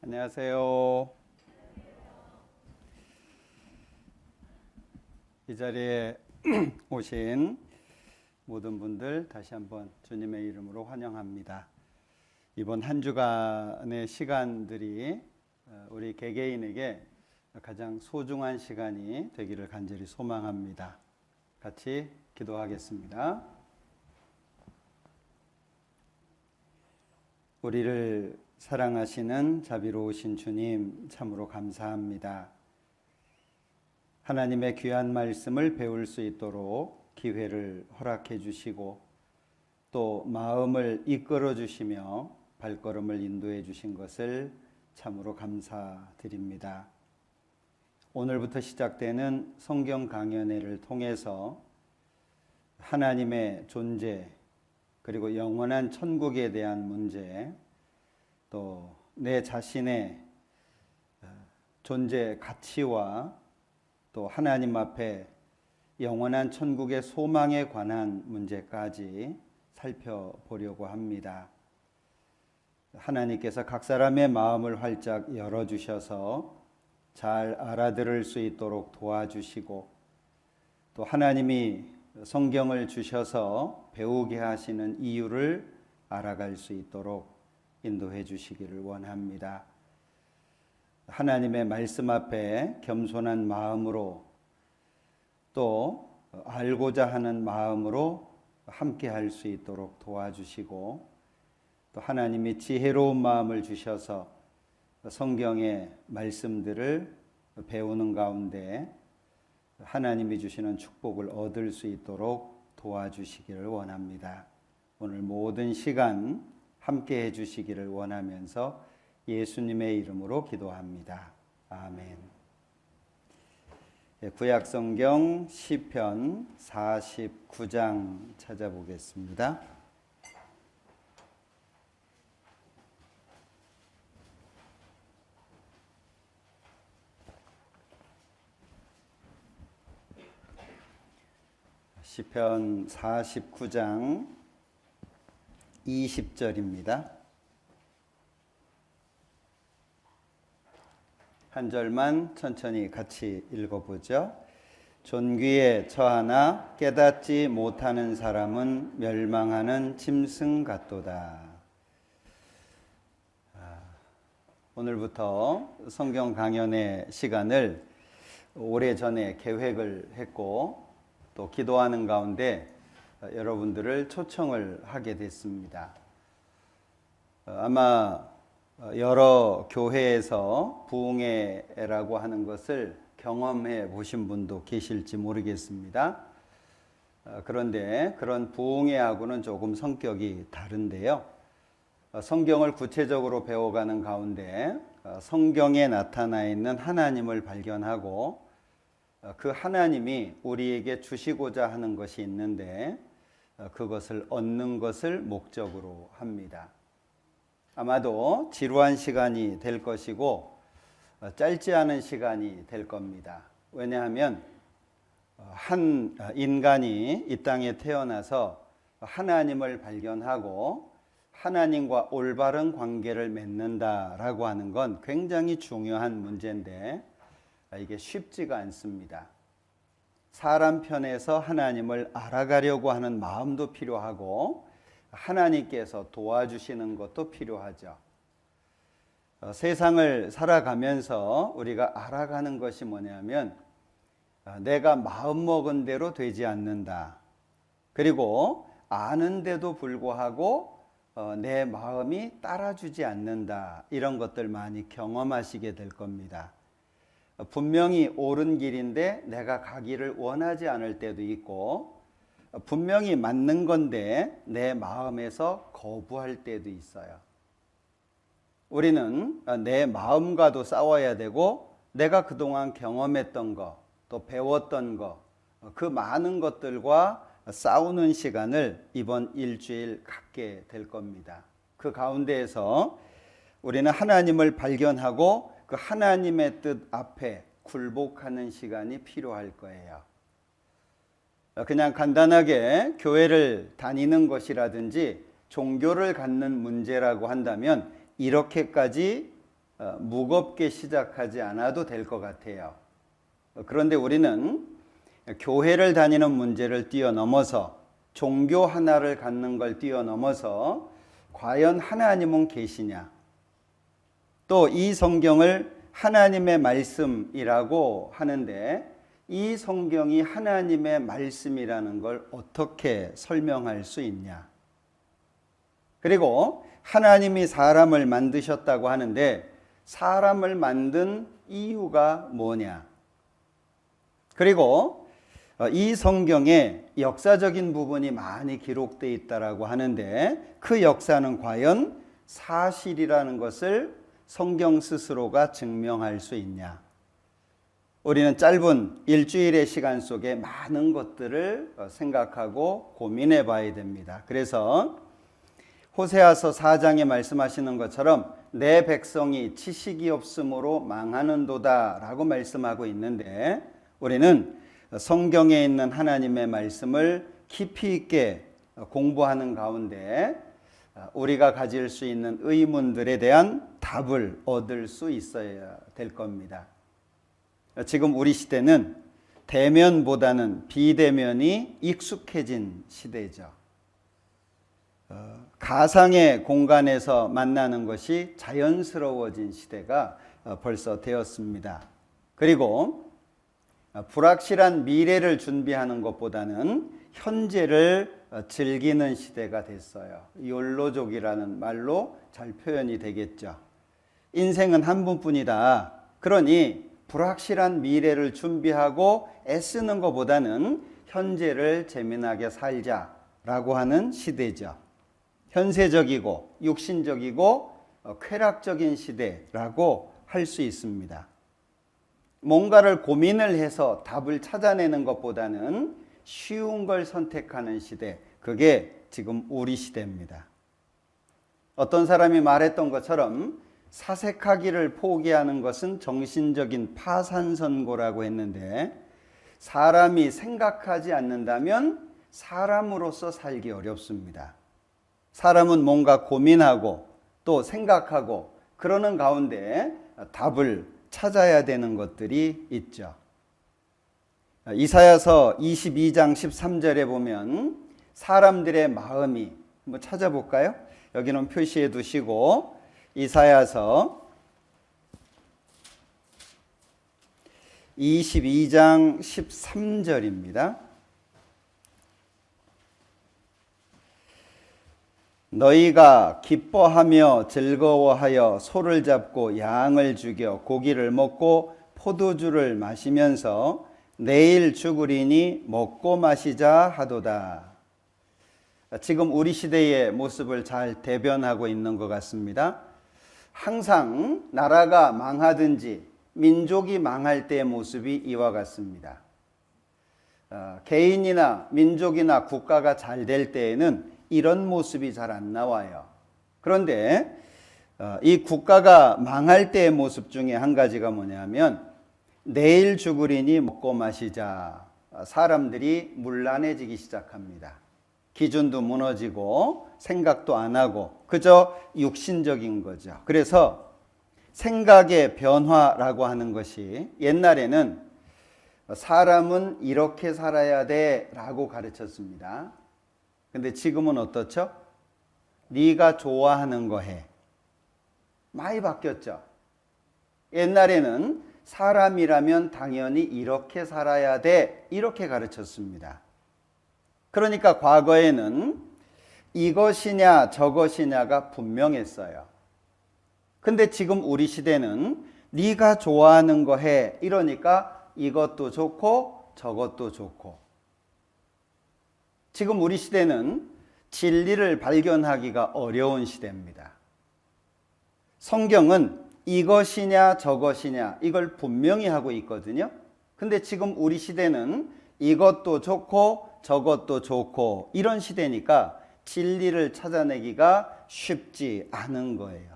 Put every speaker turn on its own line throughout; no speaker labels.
안녕하세요. 이 자리에 오신 모든 분들 다시 한번 주님의 이름으로 환영합니다. 이번 한 주간의 시간들이 우리 개개인에게 가장 소중한 시간이 되기를 간절히 소망합니다. 같이 기도하겠습니다. 우리를 사랑하시는 자비로우신 주님, 참으로 감사합니다. 하나님의 귀한 말씀을 배울 수 있도록 기회를 허락해 주시고 또 마음을 이끌어 주시며 발걸음을 인도해 주신 것을 참으로 감사드립니다. 오늘부터 시작되는 성경 강연회를 통해서 하나님의 존재, 그리고 영원한 천국에 대한 문제, 또 내 자신의 존재 가치와 또 하나님 앞에 영원한 천국의 소망에 관한 문제까지 살펴보려고 합니다. 하나님께서 각 사람의 마음을 활짝 열어주셔서 잘 알아들을 수 있도록 도와주시고 또 하나님이 성경을 주셔서 배우게 하시는 이유를 알아갈 수 있도록 인도해 주시기를 원합니다. 하나님의 말씀 앞에 겸손한 마음으로 또 알고자 하는 마음으로 함께 할 수 있도록 도와주시고 또 하나님이 지혜로운 마음을 주셔서 성경의 말씀들을 배우는 가운데 하나님이 주시는 축복을 얻을 수 있도록 도와주시기를 원합니다. 오늘 모든 시간 함께 해주시기를 원하면서 예수님의 이름으로 기도합니다. 아멘. 구약성경 시편 49장 찾아보겠습니다. 시편 49장 20절입니다. 한 절만 천천히 같이 읽어보죠. 존귀에 처하나 깨닫지 못하는 사람은 멸망하는 짐승 같도다. 오늘부터 성경 강연의 시간을 오래전에 계획을 했고 또 기도하는 가운데 여러분들을 초청을 하게 됐습니다. 아마 여러 교회에서 부흥회라고 하는 것을 경험해 보신 분도 계실지 모르겠습니다. 그런데 그런 부흥회하고는 조금 성격이 다른데요. 성경을 구체적으로 배워가는 가운데 성경에 나타나 있는 하나님을 발견하고 그 하나님이 우리에게 주시고자 하는 것이 있는데 그것을 얻는 것을 목적으로 합니다. 아마도 지루한 시간이 될 것이고 짧지 않은 시간이 될 겁니다. 왜냐하면 한 인간이 이 땅에 태어나서 하나님을 발견하고 하나님과 올바른 관계를 맺는다라고 하는 건 굉장히 중요한 문제인데 이게 쉽지가 않습니다. 사람 편에서 하나님을 알아가려고 하는 마음도 필요하고 하나님께서 도와주시는 것도 필요하죠. 세상을 살아가면서 우리가 알아가는 것이 뭐냐면 내가 마음먹은 대로 되지 않는다. 그리고 아는데도 불구하고 내 마음이 따라주지 않는다. 이런 것들 많이 경험하시게 될 겁니다. 분명히 옳은 길인데 내가 가기를 원하지 않을 때도 있고 분명히 맞는 건데 내 마음에서 거부할 때도 있어요. 우리는 내 마음과도 싸워야 되고 내가 그동안 경험했던 거, 또 배웠던 거, 그 많은 것들과 싸우는 시간을 이번 일주일 갖게 될 겁니다. 그 가운데에서 우리는 하나님을 발견하고 그 하나님의 뜻 앞에 굴복하는 시간이 필요할 거예요. 그냥 간단하게 교회를 다니는 것이라든지 종교를 갖는 문제라고 한다면 이렇게까지 무겁게 시작하지 않아도 될 것 같아요. 그런데 우리는 교회를 다니는 문제를 뛰어넘어서 종교 하나를 갖는 걸 뛰어넘어서 과연 하나님은 계시냐? 또 이 성경을 하나님의 말씀이라고 하는데 이 성경이 하나님의 말씀이라는 걸 어떻게 설명할 수 있냐? 그리고 하나님이 사람을 만드셨다고 하는데 사람을 만든 이유가 뭐냐? 그리고 이 성경에 역사적인 부분이 많이 기록되어 있다라고 하는데 그 역사는 과연 사실이라는 것을 성경 스스로가 증명할 수 있냐? 우리는 짧은 일주일의 시간 속에 많은 것들을 생각하고 고민해 봐야 됩니다. 그래서 호세아서 4장에 말씀하시는 것처럼 내 백성이 지식이 없으므로 망하는도다 라고 말씀하고 있는데 우리는 성경에 있는 하나님의 말씀을 깊이 있게 공부하는 가운데 우리가 가질 수 있는 의문들에 대한 답을 얻을 수 있어야 될 겁니다. 지금 우리 시대는 대면보다는 비대면이 익숙해진 시대죠. 가상의 공간에서 만나는 것이 자연스러워진 시대가 벌써 되었습니다. 그리고 불확실한 미래를 준비하는 것보다는 현재를 즐기는 시대가 됐어요. 욜로족이라는 말로 잘 표현이 되겠죠. 인생은 한 번뿐이다. 그러니 불확실한 미래를 준비하고 애쓰는 것보다는 현재를 재미나게 살자라고 하는 시대죠. 현세적이고 육신적이고 쾌락적인 시대라고 할 수 있습니다. 뭔가를 고민을 해서 답을 찾아내는 것보다는 쉬운 걸 선택하는 시대, 그게 지금 우리 시대입니다. 어떤 사람이 말했던 것처럼 사색하기를 포기하는 것은 정신적인 파산선고라고 했는데 사람이 생각하지 않는다면 사람으로서 살기 어렵습니다. 사람은 뭔가 고민하고 또 생각하고 그러는 가운데 답을 찾아야 되는 것들이 있죠. 이사야서 22장 13절에 보면 사람들의 마음이 한번 찾아볼까요? 여기는 표시해 두시고 이사야서 22장 13절입니다. 너희가 기뻐하며 즐거워하여 소를 잡고 양을 죽여 고기를 먹고 포도주를 마시면서 내일 죽으리니 먹고 마시자 하도다. 지금 우리 시대의 모습을 잘 대변하고 있는 것 같습니다. 항상 나라가 망하든지 민족이 망할 때의 모습이 이와 같습니다. 개인이나 민족이나 국가가 잘 될 때에는 이런 모습이 잘 안 나와요. 그런데 이 국가가 망할 때의 모습 중에 한 가지가 뭐냐면 내일 죽으리니 먹고 마시자. 사람들이 문란해지기 시작합니다. 기준도 무너지고 생각도 안 하고 그저 육신적인 거죠. 그래서 생각의 변화라고 하는 것이 옛날에는 사람은 이렇게 살아야 돼 라고 가르쳤습니다. 근데 지금은 어떻죠? 네가 좋아하는 거 해. 많이 바뀌었죠. 옛날에는 사람이라면 당연히 이렇게 살아야 돼 이렇게 가르쳤습니다. 그러니까 과거에는 이것이냐 저것이냐가 분명했어요. 근데 지금 우리 시대는 네가 좋아하는 거 해 이러니까 이것도 좋고 저것도 좋고 지금 우리 시대는 진리를 발견하기가 어려운 시대입니다. 성경은 이것이냐 저것이냐 이걸 분명히 하고 있거든요. 근데 지금 우리 시대는 이것도 좋고 저것도 좋고 이런 시대니까 진리를 찾아내기가 쉽지 않은 거예요.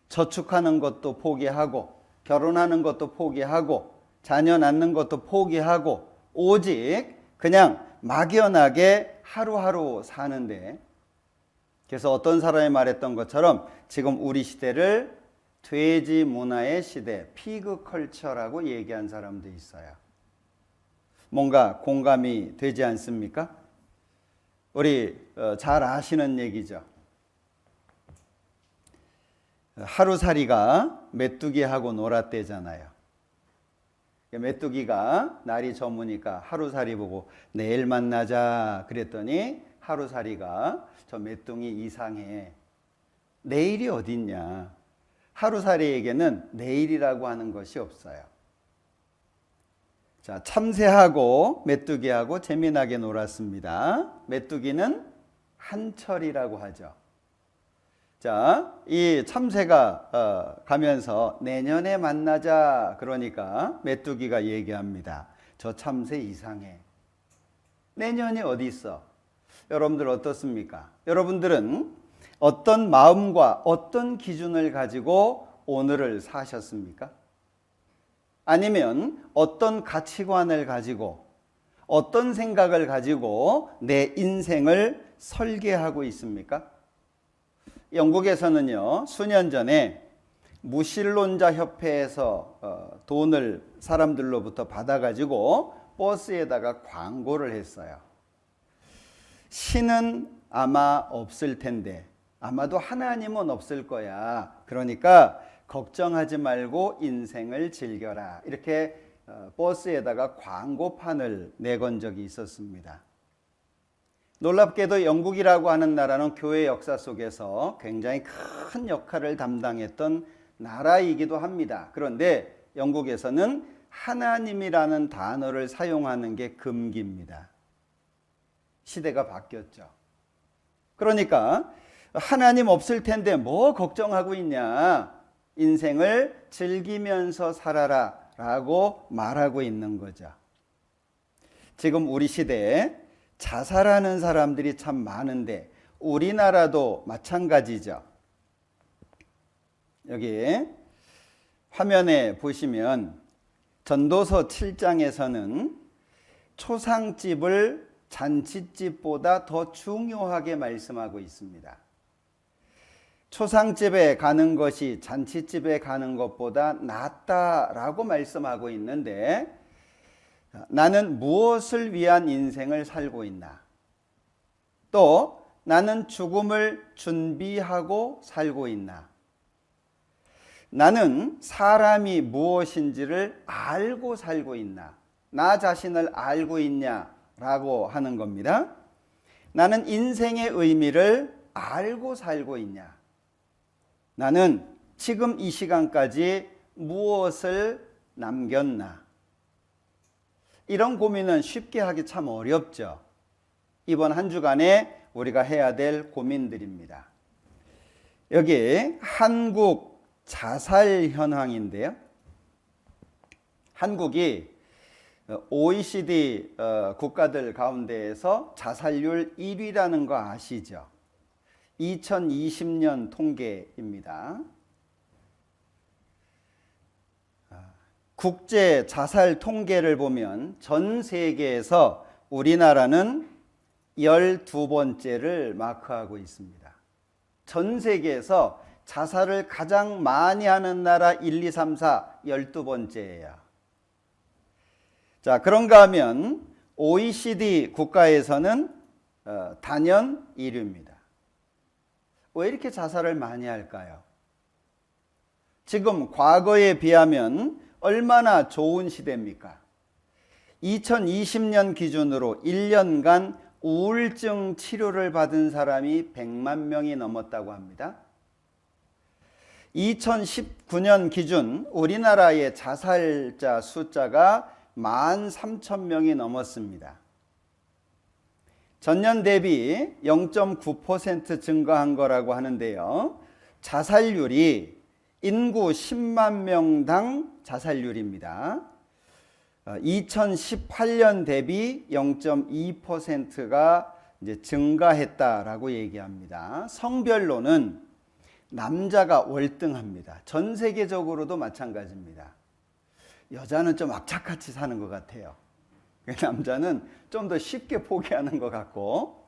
저축하는 것도 포기하고 결혼하는 것도 포기하고 자녀 낳는 것도 포기하고 오직 그냥 막연하게 하루하루 사는데 그래서 어떤 사람이 말했던 것처럼 지금 우리 시대를 돼지 문화의 시대, 피그 컬처라고 얘기한 사람도 있어요. 뭔가 공감이 되지 않습니까? 우리 잘 아시는 얘기죠. 하루살이가 메뚜기하고 놀았대잖아요. 메뚜기가 날이 저무니까 하루살이 보고 내일 만나자 그랬더니 하루살이가 저 메뚜기 이상해. 내일이 어딨냐. 하루살이에게는 내일이라고 하는 것이 없어요. 자, 참새하고 메뚜기하고 재미나게 놀았습니다. 메뚜기는 한철이라고 하죠. 자, 이 참새가 가면서 내년에 만나자 그러니까 메뚜기가 얘기합니다. 저 참새 이상해. 내년이 어디 있어? 여러분들 어떻습니까? 여러분들은 어떤 마음과 어떤 기준을 가지고 오늘을 사셨습니까? 아니면 어떤 가치관을 가지고 어떤 생각을 가지고 내 인생을 설계하고 있습니까? 영국에서는요, 수년 전에 무신론자 협회에서 돈을 사람들로부터 받아가지고 버스에다가 광고를 했어요. 신은 아마 없을 텐데, 아마도 하나님은 없을 거야. 그러니까 걱정하지 말고 인생을 즐겨라. 이렇게 버스에다가 광고판을 내건 적이 있었습니다. 놀랍게도 영국이라고 하는 나라는 교회 역사 속에서 굉장히 큰 역할을 담당했던 나라이기도 합니다. 그런데 영국에서는 하나님이라는 단어를 사용하는 게 금기입니다. 시대가 바뀌었죠. 그러니까 하나님 없을 텐데 뭐 걱정하고 있냐. 인생을 즐기면서 살아라 라고 말하고 있는 거죠. 지금 우리 시대에 자살하는 사람들이 참 많은데 우리나라도 마찬가지죠. 여기 화면에 보시면 전도서 7장에서는 초상집을 잔치집보다 더 중요하게 말씀하고 있습니다. 초상집에 가는 것이 잔치집에 가는 것보다 낫다라고 말씀하고 있는데 나는 무엇을 위한 인생을 살고 있나? 또 나는 죽음을 준비하고 살고 있나? 나는 사람이 무엇인지를 알고 살고 있나? 나 자신을 알고 있냐라고 하는 겁니다. 나는 인생의 의미를 알고 살고 있냐? 나는 지금 이 시간까지 무엇을 남겼나? 이런 고민은 쉽게 하기 참 어렵죠. 이번 한 주간에 우리가 해야 될 고민들입니다. 여기 한국 자살 현황인데요. 한국이 OECD 국가들 가운데에서 자살률 1위라는 거 아시죠? 2020년 통계입니다. 국제 자살 통계를 보면 전 세계에서 우리나라는 12번째를 마크하고 있습니다. 전 세계에서 자살을 가장 많이 하는 나라 1, 2, 3, 4, 12번째예요. 자, 그런가 하면 OECD 국가에서는 단연 1위입니다. 왜 이렇게 자살을 많이 할까요? 지금 과거에 비하면 얼마나 좋은 시대입니까? 2020년 기준으로 1년간 우울증 치료를 받은 사람이 100만 명이 넘었다고 합니다. 2019년 기준 우리나라의 자살자 숫자가 13,000명이 넘었습니다. 전년 대비 0.9% 증가한 거라고 하는데요. 자살률이 인구 10만 명당 자살률입니다. 2018년 대비 0.2%가 이제 증가했다라고 얘기합니다. 성별로는 남자가 월등합니다. 전 세계적으로도 마찬가지입니다. 여자는 좀 악착같이 사는 것 같아요. 남자는 좀 더 쉽게 포기하는 것 같고,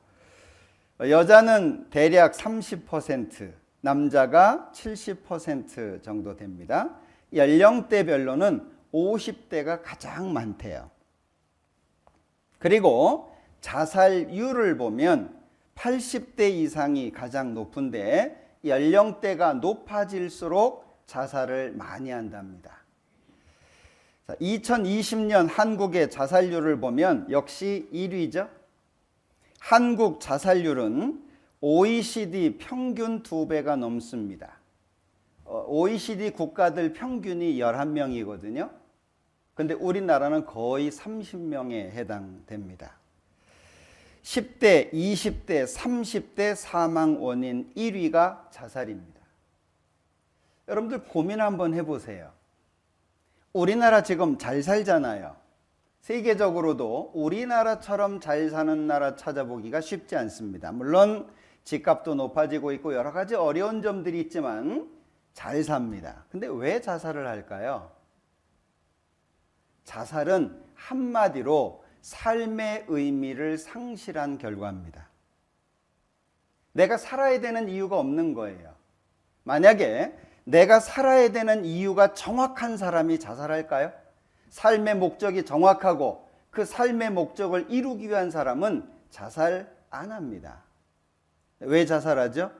여자는 대략 30%, 남자가 70% 정도 됩니다. 연령대별로는 50대가 가장 많대요. 그리고 자살률을 보면 80대 이상이 가장 높은데 연령대가 높아질수록 자살을 많이 한답니다. 2020년 한국의 자살률을 보면 역시 1위죠. 한국 자살률은 OECD 평균 2배가 넘습니다. OECD 국가들 평균이 11명이거든요. 근데 우리나라는 거의 30명에 해당됩니다. 10대, 20대, 30대 사망 원인 1위가 자살입니다. 여러분들 고민 한번 해보세요. 우리나라 지금 잘 살잖아요. 세계적으로도 우리나라처럼 잘 사는 나라 찾아보기가 쉽지 않습니다. 물론 집값도 높아지고 있고 여러 가지 어려운 점들이 있지만 잘 삽니다. 근데 왜 자살을 할까요? 자살은 한마디로 삶의 의미를 상실한 결과입니다. 내가 살아야 되는 이유가 없는 거예요. 만약에 내가 살아야 되는 이유가 정확한 사람이 자살할까요? 삶의 목적이 정확하고 그 삶의 목적을 이루기 위한 사람은 자살 안 합니다. 왜 자살하죠?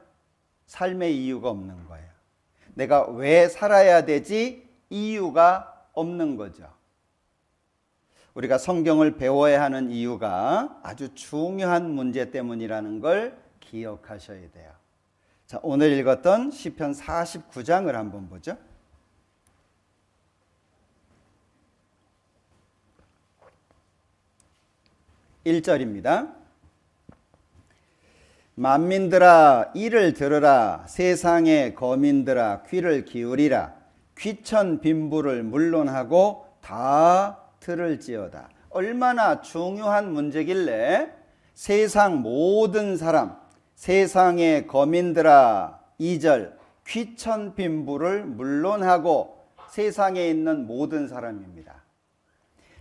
삶의 이유가 없는 거예요. 내가 왜 살아야 되지? 이유가 없는 거죠. 우리가 성경을 배워야 하는 이유가 아주 중요한 문제 때문이라는 걸 기억하셔야 돼요. 자, 오늘 읽었던 시편 49장을 한번 보죠. 1절입니다. 만민들아 이를 들으라. 세상의 거민들아 귀를 기울이라. 귀천 빈부를 물론하고 다 들을지어다. 얼마나 중요한 문제길래 세상 모든 사람, 세상의 거민들아 2절 귀천 빈부를 물론하고 세상에 있는 모든 사람입니다.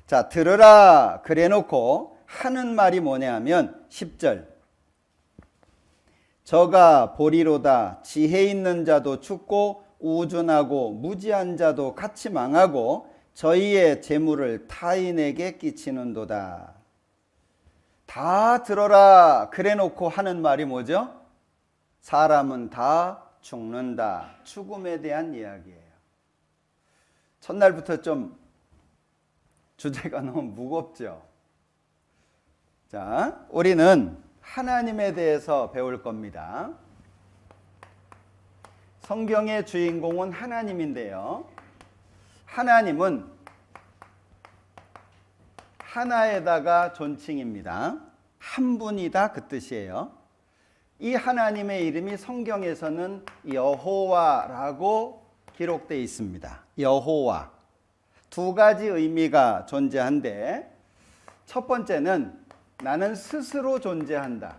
자, 들으라 그래 놓고 하는 말이 뭐냐 하면 10절 저가 보리로다. 지혜 있는 자도 죽고 우둔하고 무지한 자도 같이 망하고 저희의 재물을 타인에게 끼치는도다. 다 들어라 그래 놓고 하는 말이 뭐죠? 사람은 다 죽는다. 죽음에 대한 이야기예요. 첫날부터 좀 주제가 너무 무겁죠? 자, 우리는 하나님에 대해서 배울 겁니다. 성경의 주인공은 하나님인데요. 하나님은 하나에다가 존칭입니다. 한 분이다 그 뜻이에요. 이 하나님의 이름이 성경에서는 여호와라고 기록되어 있습니다. 여호와. 두 가지 의미가 존재한데 첫 번째는 나는 스스로 존재한다.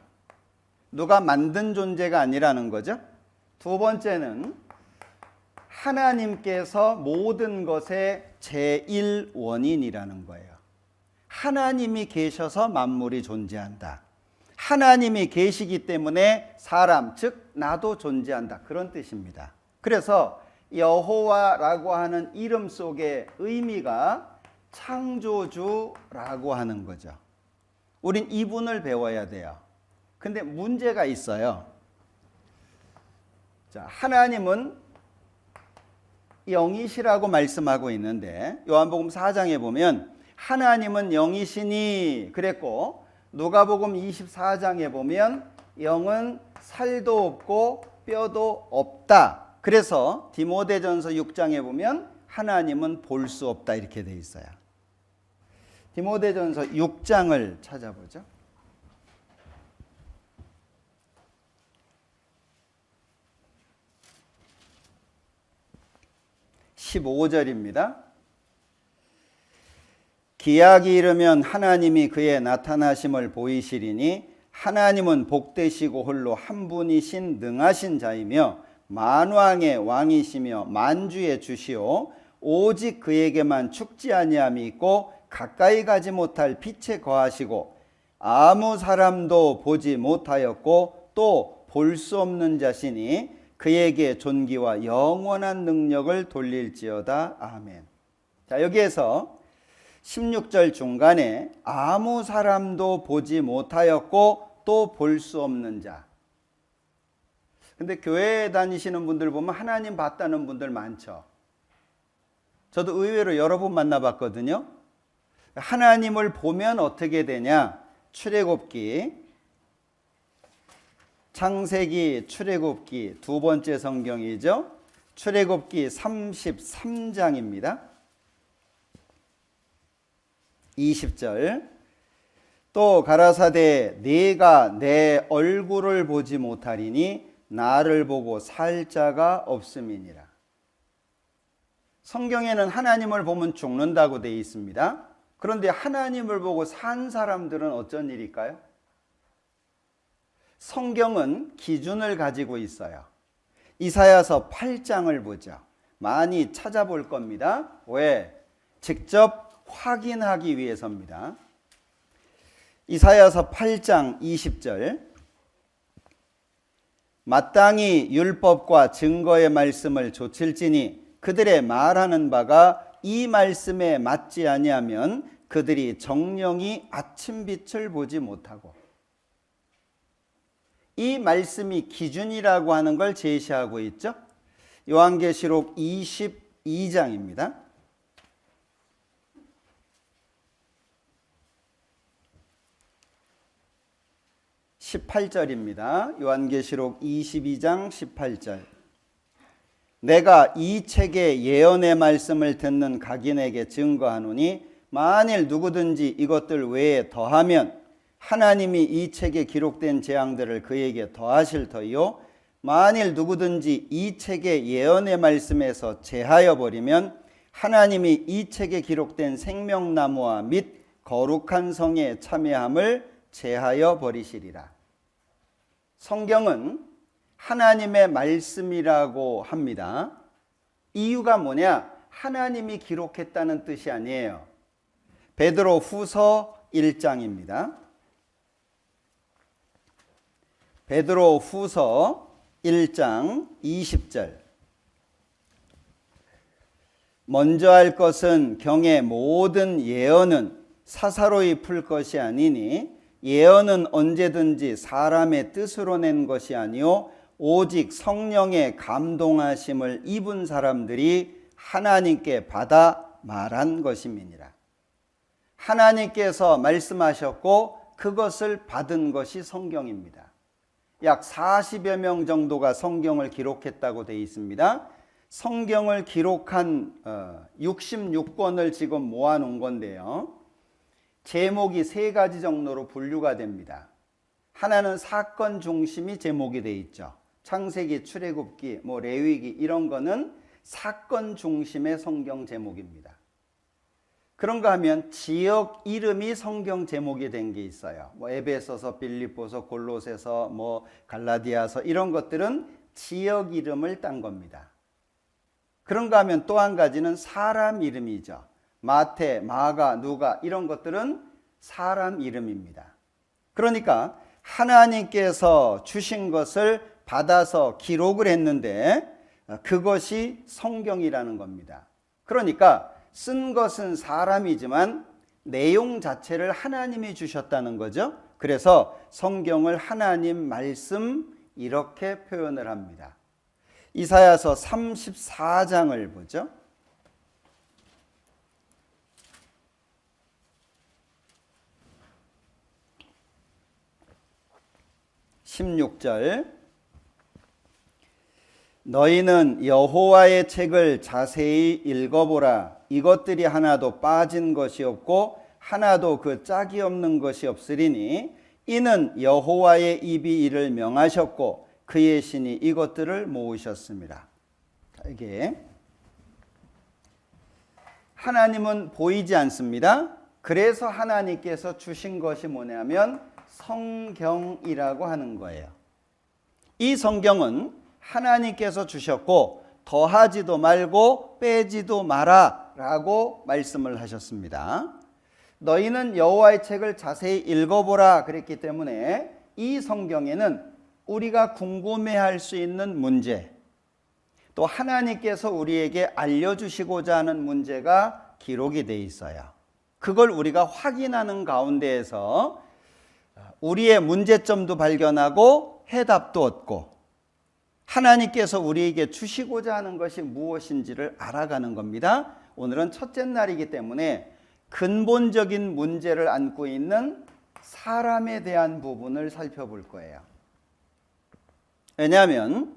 누가 만든 존재가 아니라는 거죠. 두 번째는 하나님께서 모든 것의 제1원인이라는 거예요. 하나님이 계셔서 만물이 존재한다. 하나님이 계시기 때문에 사람, 즉 나도 존재한다. 그런 뜻입니다. 그래서 여호와라고 하는 이름 속의 의미가 창조주라고 하는 거죠. 우린 이분을 배워야 돼요. 근데 문제가 있어요. 자, 하나님은 영이시라고 말씀하고 있는데 요한복음 4장에 보면 하나님은 영이시니 그랬고 누가복음 24장에 보면 영은 살도 없고 뼈도 없다. 그래서 디모데전서 6장에 보면 하나님은 볼 수 없다 이렇게 돼 있어요. 디모데전서 6장을 찾아보죠. 15절입니다. 기약이 이르면 하나님이 그의 나타나심을 보이시리니 하나님은 복되시고 홀로 한 분이신 능하신 자이며 만왕의 왕이시며 만주의 주시오 오직 그에게만 축지 아니함이 있고 가까이 가지 못할 빛에 거하시고 아무 사람도 보지 못하였고 또 볼 수 없는 자시니 그에게 존귀와 영원한 능력을 돌릴지어다. 아멘. 자, 여기에서 16절 중간에 아무 사람도 보지 못하였고 또 볼 수 없는 자. 근데 교회 다니시는 분들 보면 하나님 봤다는 분들 많죠. 저도 의외로 여러 분 만나봤거든요. 하나님을 보면 어떻게 되냐? 출애굽기, 창세기, 출애굽기 두 번째 성경이죠. 출애굽기 33장입니다. 20절. 또 가라사대 네가 내 얼굴을 보지 못하리니 나를 보고 살 자가 없음이니라. 성경에는 하나님을 보면 죽는다고 되어 있습니다. 그런데 하나님을 보고 산 사람들은 어쩐 일일까요? 성경은 기준을 가지고 있어요. 이사야서 8장을 보죠. 많이 찾아볼 겁니다. 왜? 직접 확인하기 위해서입니다. 이사야서 8장 20절. 마땅히 율법과 증거의 말씀을 조칠지니 그들의 말하는 바가 이 말씀에 맞지 아니하면 그들이 정령이 아침빛을 보지 못하고. 이 말씀이 기준이라고 하는 걸 제시하고 있죠. 요한계시록 22장입니다. 18절입니다. 요한계시록 22장 18절. 내가 이 책의 예언의 말씀을 듣는 각인에게 증거하노니 만일 누구든지 이것들 외에 더하면 하나님이 이 책에 기록된 재앙들을 그에게 더하실 터이요 만일 누구든지 이 책의 예언의 말씀에서 제하여 버리면 하나님이 이 책에 기록된 생명나무와 및 거룩한 성에 참여함을 제하여 버리시리라. 성경은 하나님의 말씀이라고 합니다. 이유가 뭐냐? 하나님이 기록했다는 뜻이 아니에요. 베드로 후서 1장입니다. 베드로 후서 1장 20절. 먼저 할 것은 경의 모든 예언은 사사로이 풀 것이 아니니 예언은 언제든지 사람의 뜻으로 낸 것이 아니요 오직 성령의 감동하심을 입은 사람들이 하나님께 받아 말한 것임이니라. 하나님께서 말씀하셨고 그것을 받은 것이 성경입니다. 약 40여 명 정도가 성경을 기록했다고 되어 있습니다. 성경을 기록한 66권을 지금 모아놓은 건데요. 제목이 세 가지 정도로 분류가 됩니다. 하나는 사건 중심이 제목이 되어 있죠. 창세기, 출애굽기, 레위기 이런 거는 사건 중심의 성경 제목입니다. 그런가 하면 지역 이름이 성경 제목이 된 게 있어요. 에베소서, 빌립보서, 골로새서, 갈라디아서 이런 것들은 지역 이름을 딴 겁니다. 그런가 하면 또 한 가지는 사람 이름이죠. 마태, 마가, 누가 이런 것들은 사람 이름입니다. 그러니까 하나님께서 주신 것을 받아서 기록을 했는데 그것이 성경이라는 겁니다. 그러니까 쓴 것은 사람이지만 내용 자체를 하나님이 주셨다는 거죠. 그래서 성경을 하나님 말씀 이렇게 표현을 합니다. 이사야서 34장을 보죠. 16절. 너희는 여호와의 책을 자세히 읽어보라. 이것들이 하나도 빠진 것이 없고 하나도 그 짝이 없는 것이 없으리니 이는 여호와의 입이 이를 명하셨고 그의 신이 이것들을 모으셨습니다. 이게 하나님은 보이지 않습니다. 그래서 하나님께서 주신 것이 뭐냐면 성경이라고 하는 거예요. 이 성경은 하나님께서 주셨고 더하지도 말고 빼지도 마라 라고 말씀을 하셨습니다. 너희는 여호와의 책을 자세히 읽어보라 그랬기 때문에 이 성경에는 우리가 궁금해할 수 있는 문제, 또 하나님께서 우리에게 알려주시고자 하는 문제가 기록이 돼 있어요. 그걸 우리가 확인하는 가운데에서 우리의 문제점도 발견하고 해답도 얻고 하나님께서 우리에게 주시고자 하는 것이 무엇인지를 알아가는 겁니다. 오늘은 첫째 날이기 때문에 근본적인 문제를 안고 있는 사람에 대한 부분을 살펴볼 거예요. 왜냐하면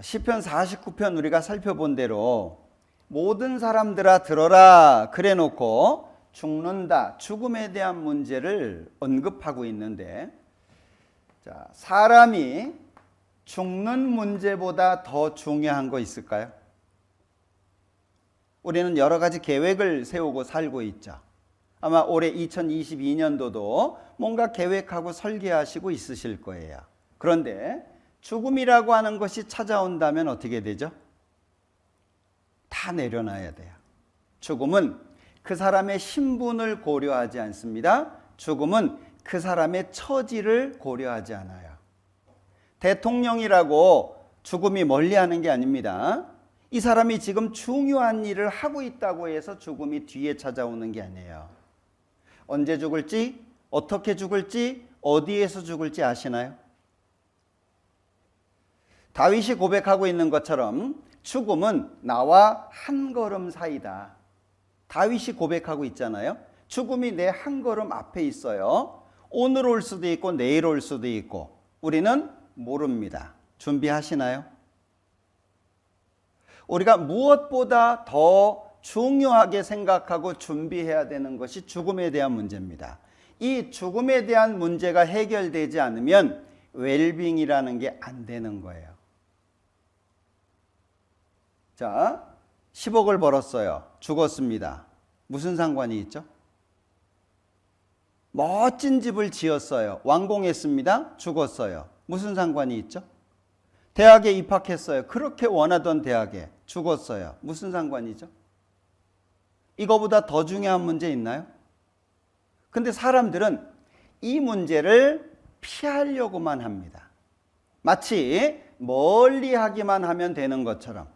시편 49편 우리가 살펴본 대로 모든 사람들아 들어라 그래 놓고 죽는다, 죽음에 대한 문제를 언급하고 있는데, 자, 사람이 죽는 문제보다 더 중요한 거 있을까요? 우리는 여러 가지 계획을 세우고 살고 있죠. 아마 올해 2022년도도 뭔가 계획하고 설계하시고 있으실 거예요. 그런데 죽음이라고 하는 것이 찾아온다면 어떻게 되죠? 다 내려놔야 돼요. 죽음은 그 사람의 신분을 고려하지 않습니다. 죽음은 그 사람의 처지를 고려하지 않아요. 대통령이라고 죽음이 멀리하는 게 아닙니다. 이 사람이 지금 중요한 일을 하고 있다고 해서 죽음이 뒤에 찾아오는 게 아니에요. 언제 죽을지, 어떻게 죽을지, 어디에서 죽을지 아시나요? 다윗이 고백하고 있는 것처럼 죽음은 나와 한 걸음 사이다. 다윗이 고백하고 있잖아요. 죽음이 내 한 걸음 앞에 있어요. 오늘 올 수도 있고 내일 올 수도 있고 우리는 모릅니다. 준비하시나요? 우리가 무엇보다 더 중요하게 생각하고 준비해야 되는 것이 죽음에 대한 문제입니다. 이 죽음에 대한 문제가 해결되지 않으면 웰빙이라는 게 안 되는 거예요. 자, 10억을 벌었어요. 죽었습니다. 무슨 상관이 있죠? 멋진 집을 지었어요. 완공했습니다. 죽었어요. 무슨 상관이 있죠? 대학에 입학했어요. 그렇게 원하던 대학에 죽었어요. 무슨 상관이죠? 이거보다 더 중요한 문제 있나요? 근데 사람들은 이 문제를 피하려고만 합니다. 마치 멀리 하기만 하면 되는 것처럼.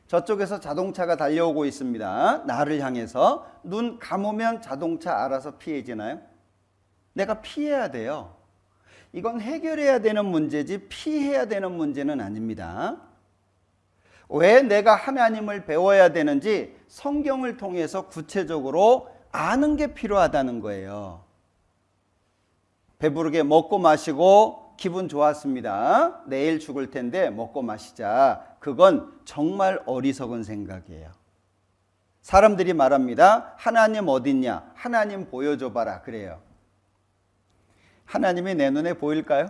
저쪽에서 자동차가 달려오고 있습니다. 나를 향해서. 눈 감으면 자동차 알아서 피해지나요? 내가 피해야 돼요. 이건 해결해야 되는 문제지 피해야 되는 문제는 아닙니다. 왜 내가 하나님을 배워야 되는지 성경을 통해서 구체적으로 아는 게 필요하다는 거예요. 배부르게 먹고 마시고 기분 좋았습니다. 내일 죽을 텐데 먹고 마시자. 그건 정말 어리석은 생각이에요. 사람들이 말합니다. 하나님 어딨냐? 하나님 보여줘봐라. 그래요. 하나님이 내 눈에 보일까요?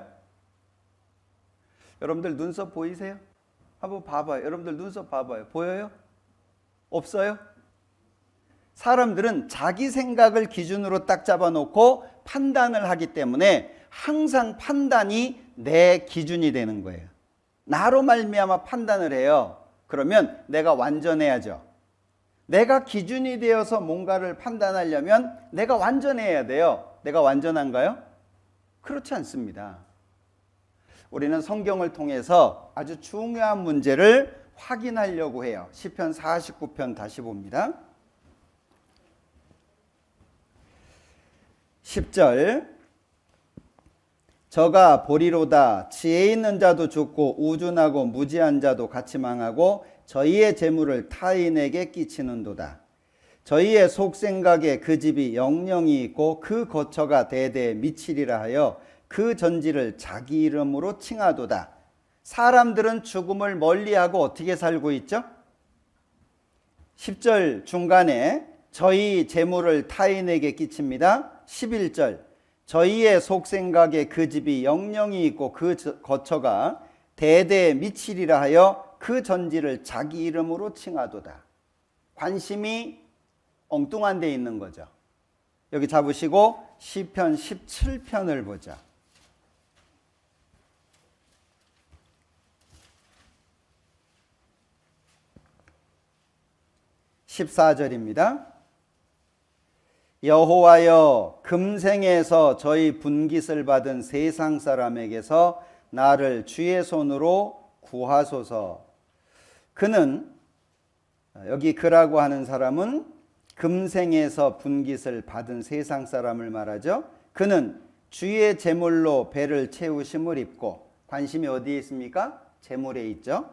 여러분들 눈썹 보이세요? 한번 봐봐요. 여러분들 눈썹 봐봐요. 보여요? 없어요? 사람들은 자기 생각을 기준으로 딱 잡아놓고 판단을 하기 때문에 항상 판단이 내 기준이 되는 거예요. 나로 말미암아 판단을 해요. 그러면 내가 완전해야죠. 내가 기준이 되어서 뭔가를 판단하려면 내가 완전해야 돼요. 내가 완전한가요? 그렇지 않습니다. 우리는 성경을 통해서 아주 중요한 문제를 확인하려고 해요. 시편 49편 다시 봅니다. 10절 저가 보리로다. 지혜 있는 자도 죽고 우둔하고 무지한 자도 같이 망하고 저희의 재물을 타인에게 끼치는도다. 저희의 속생각에 그 집이 영영이 있고 그 거처가 대대에 미치리라 하여 그 전지를 자기 이름으로 칭하도다. 사람들은 죽음을 멀리하고 어떻게 살고 있죠? 10절 중간에 저희 재물을 타인에게 끼칩니다. 11절 저희의 속생각에 그 집이 영영이 있고 그 거처가 대대에 미치리라 하여 그 전지를 자기 이름으로 칭하도다. 관심이 엉뚱한 데 있는 거죠. 여기 잡으시고 시편 17편을 보자. 14절입니다. 여호와여, 금생에서 저희 분깃을 받은 세상 사람에게서 나를 주의 손으로 구하소서. 그는, 여기 그라고 하는 사람은 금생에서 분깃을 받은 세상 사람을 말하죠. 그는 주의 재물로 배를 채우심을 입고, 관심이 어디에 있습니까? 재물에 있죠.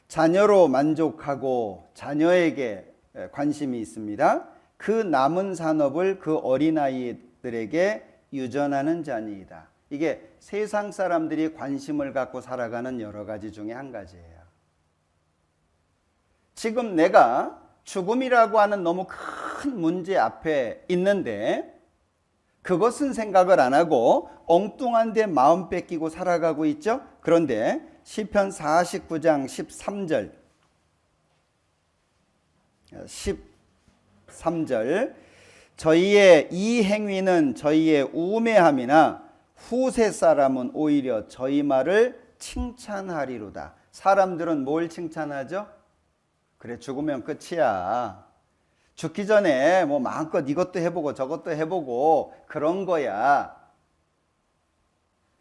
자녀로 만족하고 자녀에게 관심이 있습니다. 그 남은 산업을 그 어린아이들에게 유전하는 자니이다. 이게 세상 사람들이 관심을 갖고 살아가는 여러 가지 중에 한 가지예요. 지금 내가 죽음이라고 하는 너무 큰 문제 앞에 있는데 그것은 생각을 안 하고 엉뚱한 데 마음 뺏기고 살아가고 있죠. 그런데 시편 49장 13절 13절 저희의 이 행위는 저희의 우매함이나 후세 사람은 오히려 저희 말을 칭찬하리로다. 사람들은 뭘 칭찬하죠? 그래, 죽으면 끝이야. 죽기 전에 뭐 마음껏 이것도 해보고 저것도 해보고 그런 거야.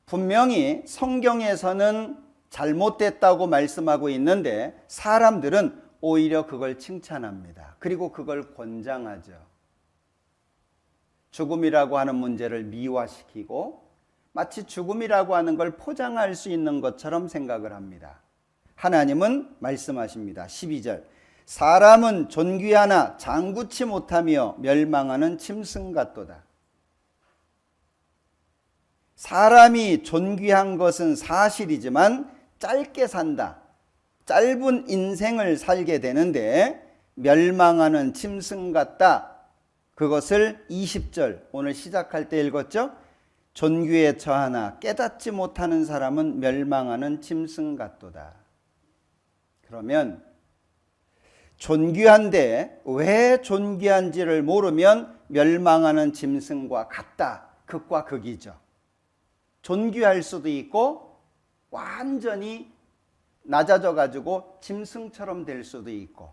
분명히 성경에서는 잘못됐다고 말씀하고 있는데 사람들은 오히려 그걸 칭찬합니다. 그리고 그걸 권장하죠. 죽음이라고 하는 문제를 미화시키고 마치 죽음이라고 하는 걸 포장할 수 있는 것처럼 생각을 합니다. 하나님은 말씀하십니다. 12절 사람은 존귀하나 장구치 못하며 멸망하는 짐승 같도다. 사람이 존귀한 것은 사실이지만 짧게 산다. 짧은 인생을 살게 되는데 멸망하는 짐승 같다. 그것을 20절 오늘 시작할 때 읽었죠? 존귀에 처하나 깨닫지 못하는 사람은 멸망하는 짐승 같도다. 그러면 존귀한데 왜 존귀한지를 모르면 멸망하는 짐승과 같다. 극과 극이죠. 존귀할 수도 있고 완전히 낮아져 가지고 짐승처럼 될 수도 있고.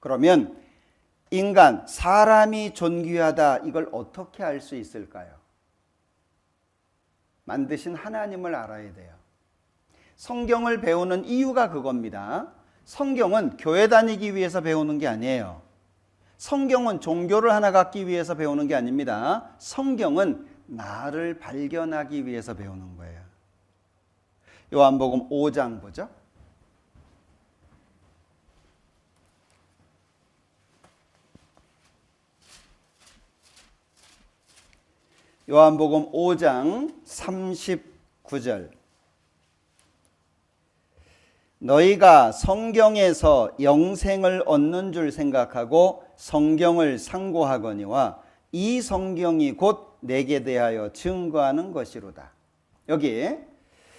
그러면 인간, 사람이 존귀하다 이걸 어떻게 알 수 있을까요? 만드신 하나님을 알아야 돼요. 성경을 배우는 이유가 그겁니다. 성경은 교회 다니기 위해서 배우는 게 아니에요. 성경은 종교를 하나 갖기 위해서 배우는 게 아닙니다. 성경은 나를 발견하기 위해서 배우는 거예요. 요한복음 5장 보죠. 요한복음 5장 39절 너희가 성경에서 영생을 얻는 줄 생각하고 성경을 상고하거니와 이 성경이 곧 내게 대하여 증거하는 것이로다. 여기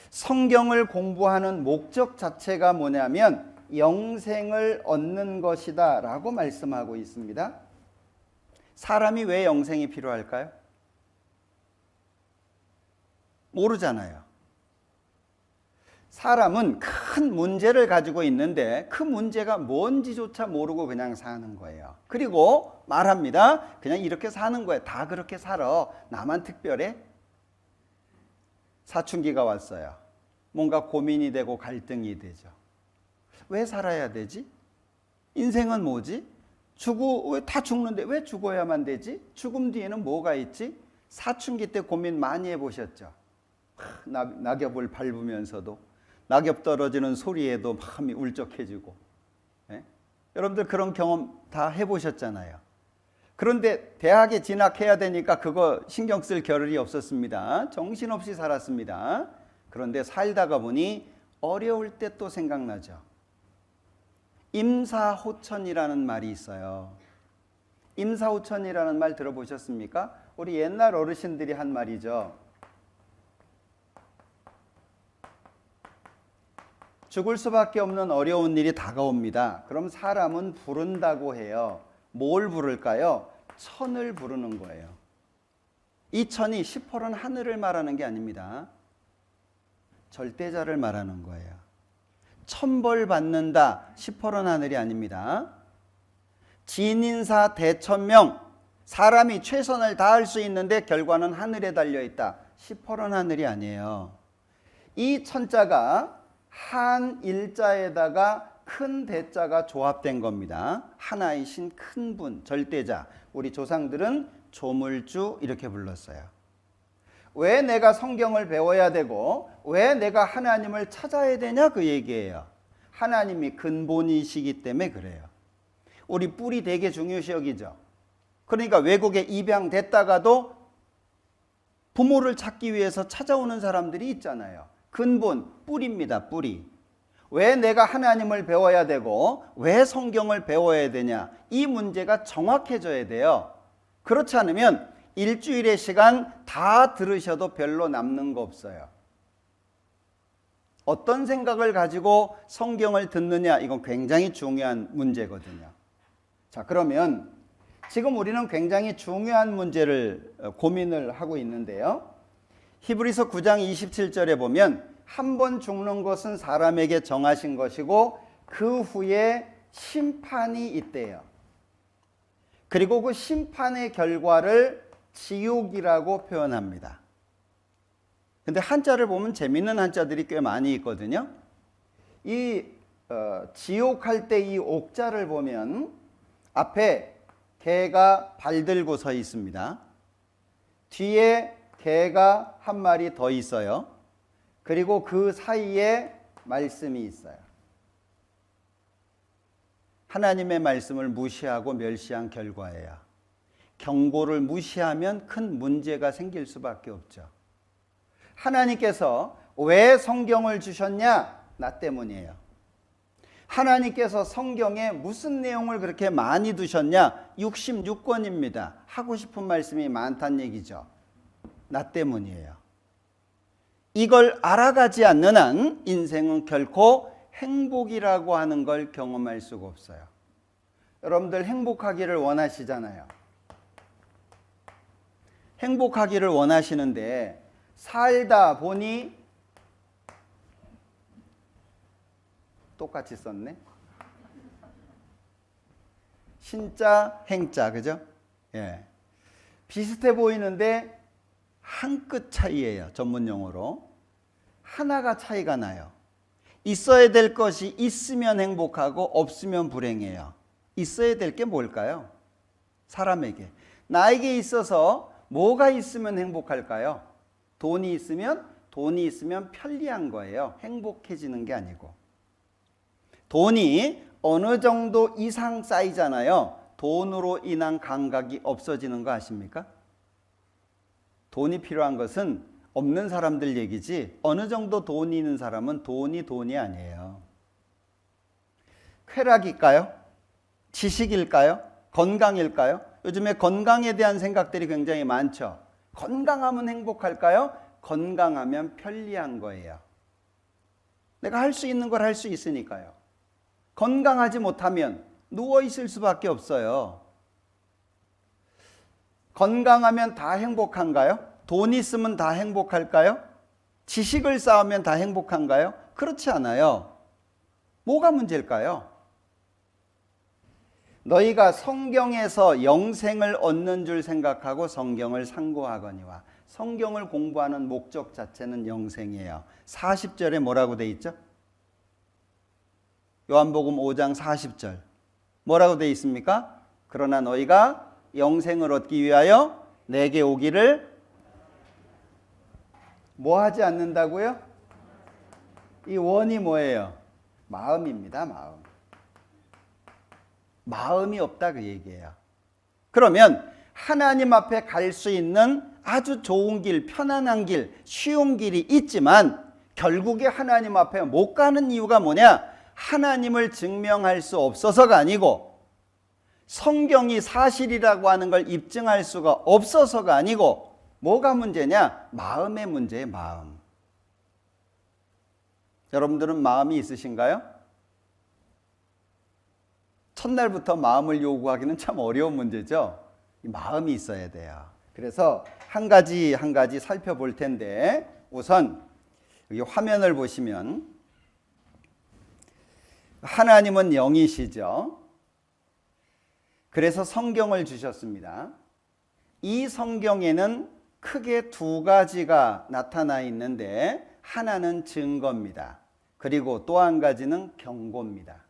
성경을 공부하는 목적 자체가 뭐냐면 영생을 얻는 것이다 라고 말씀하고 있습니다. 사람이 왜 영생이 필요할까요? 모르잖아요. 사람은 큰 문제를 가지고 있는데 그 문제가 뭔지조차 모르고 그냥 사는 거예요. 그리고 말합니다. 그냥 이렇게 사는 거예요. 다 그렇게 살아. 나만 특별해? 사춘기가 왔어요. 뭔가 고민이 되고 갈등이 되죠. 왜 살아야 되지? 인생은 뭐지? 왜 다 죽는데 왜 죽어야만 되지? 죽음 뒤에는 뭐가 있지? 사춘기 때 고민 많이 해보셨죠? 낙엽을 밟으면서도 낙엽 떨어지는 소리에도 마음이 울적해지고. 예? 여러분들 그런 경험 다 해보셨잖아요. 그런데 대학에 진학해야 되니까 그거 신경 쓸 겨를이 없었습니다. 정신없이 살았습니다. 그런데 살다가 보니 어려울 때 또 생각나죠. 임사호천이라는 말이 있어요. 임사호천이라는 말 들어보셨습니까? 우리 옛날 어르신들이 한 말이죠. 죽을 수밖에 없는 어려운 일이 다가옵니다. 그럼 사람은 부른다고 해요. 뭘 부를까요? 천을 부르는 거예요. 이 천이 시퍼런 하늘을 말하는 게 아닙니다. 절대자를 말하는 거예요. 천벌 받는다, 시퍼런 하늘이 아닙니다. 진인사 대천명, 사람이 최선을 다할 수 있는데 결과는 하늘에 달려있다. 시퍼런 하늘이 아니에요. 이 천자가 한 일자에다가 큰 대자가 조합된 겁니다. 하나이신 큰 분, 절대자. 우리 조상들은 조물주 이렇게 불렀어요. 왜 내가 성경을 배워야 되고 왜 내가 하나님을 찾아야 되냐 그 얘기예요. 하나님이 근본이시기 때문에 그래요. 우리 뿔이 되게 중요시 여기죠. 그러니까 외국에 입양됐다가도 부모를 찾기 위해서 찾아오는 사람들이 있잖아요. 근본, 뿔입니다. 뿔이. 왜 내가 하나님을 배워야 되고 왜 성경을 배워야 되냐 이 문제가 정확해져야 돼요. 그렇지 않으면 일주일의 시간 다 들으셔도 별로 남는 거 없어요. 어떤 생각을 가지고 성경을 듣느냐 이건 굉장히 중요한 문제거든요. 자, 그러면 지금 우리는 굉장히 중요한 문제를 고민을 하고 있는데요. 히브리서 9장 27절에 보면 한 번 죽는 것은 사람에게 정하신 것이고 그 후에 심판이 있대요. 그리고 그 심판의 결과를 지옥이라고 표현합니다. 근데 한자를 보면 재밌는 한자들이 꽤 많이 있거든요. 이 지옥할 때 이 옥자를 보면 앞에 개가 발 들고 서 있습니다. 뒤에 개가 한 마리 더 있어요. 그리고 그 사이에 말씀이 있어요. 하나님의 말씀을 무시하고 멸시한 결과예요. 경고를 무시하면 큰 문제가 생길 수밖에 없죠. 하나님께서 왜 성경을 주셨냐? 나 때문이에요. 하나님께서 성경에 무슨 내용을 그렇게 많이 두셨냐? 66권입니다. 하고 싶은 말씀이 많다는 얘기죠. 나 때문이에요. 이걸 알아가지 않는 한 인생은 결코 행복이라고 하는 걸 경험할 수가 없어요. 여러분들 행복하기를 원하시잖아요. 행복하기를 원하시는데 살다 보니 똑같이 썼네. 신자, 행자, 그죠? 예. 비슷해 보이는데 한 끗 차이예요. 전문 용어로. 하나가 차이가 나요. 있어야 될 것이 있으면 행복하고 없으면 불행해요. 있어야 될 게 뭘까요? 사람에게. 나에게 있어서 뭐가 있으면 행복할까요? 돈이 있으면 편리한 거예요. 행복해지는 게 아니고. 돈이 어느 정도 이상 쌓이잖아요. 돈으로 인한 감각이 없어지는 거 아십니까? 돈이 필요한 것은 없는 사람들 얘기지 어느 정도 돈이 있는 사람은 돈이 아니에요. 쾌락일까요? 지식일까요? 건강일까요? 요즘에 건강에 대한 생각들이 굉장히 많죠. 건강하면 행복할까요? 건강하면 편리한 거예요. 내가 할 수 있는 걸 할 수 있으니까요. 건강하지 못하면 누워 있을 수밖에 없어요. 건강하면 다 행복한가요? 돈 있으면 다 행복할까요? 지식을 쌓으면 다 행복한가요? 그렇지 않아요. 뭐가 문제일까요? 너희가 성경에서 영생을 얻는 줄 생각하고 성경을 상고하거니와. 성경을 공부하는 목적 자체는 영생이에요. 40절에 뭐라고 돼 있죠? 요한복음 5장 40절. 뭐라고 돼 있습니까? 그러나 너희가 영생을 얻기 위하여 내게 오기를 뭐 하지 않는다고요? 이 원이 뭐예요? 마음입니다. 마음. 마음이 없다 그 얘기예요. 그러면 하나님 앞에 갈 수 있는 아주 좋은 길, 편안한 길, 쉬운 길이 있지만 결국에 하나님 앞에 못 가는 이유가 뭐냐? 하나님을 증명할 수 없어서가 아니고 성경이 사실이라고 하는 걸 입증할 수가 없어서가 아니고 뭐가 문제냐? 마음의 문제예요. 마음. 여러분들은 마음이 있으신가요? 첫날부터 마음을 요구하기는 참 어려운 문제죠. 마음이 있어야 돼요. 그래서 한 가지 살펴볼 텐데 우선 여기 화면을 보시면 하나님은 영이시죠. 그래서 성경을 주셨습니다. 이 성경에는 크게 두 가지가 나타나 있는데 하나는 증거입니다. 그리고 또 한 가지는 경고입니다.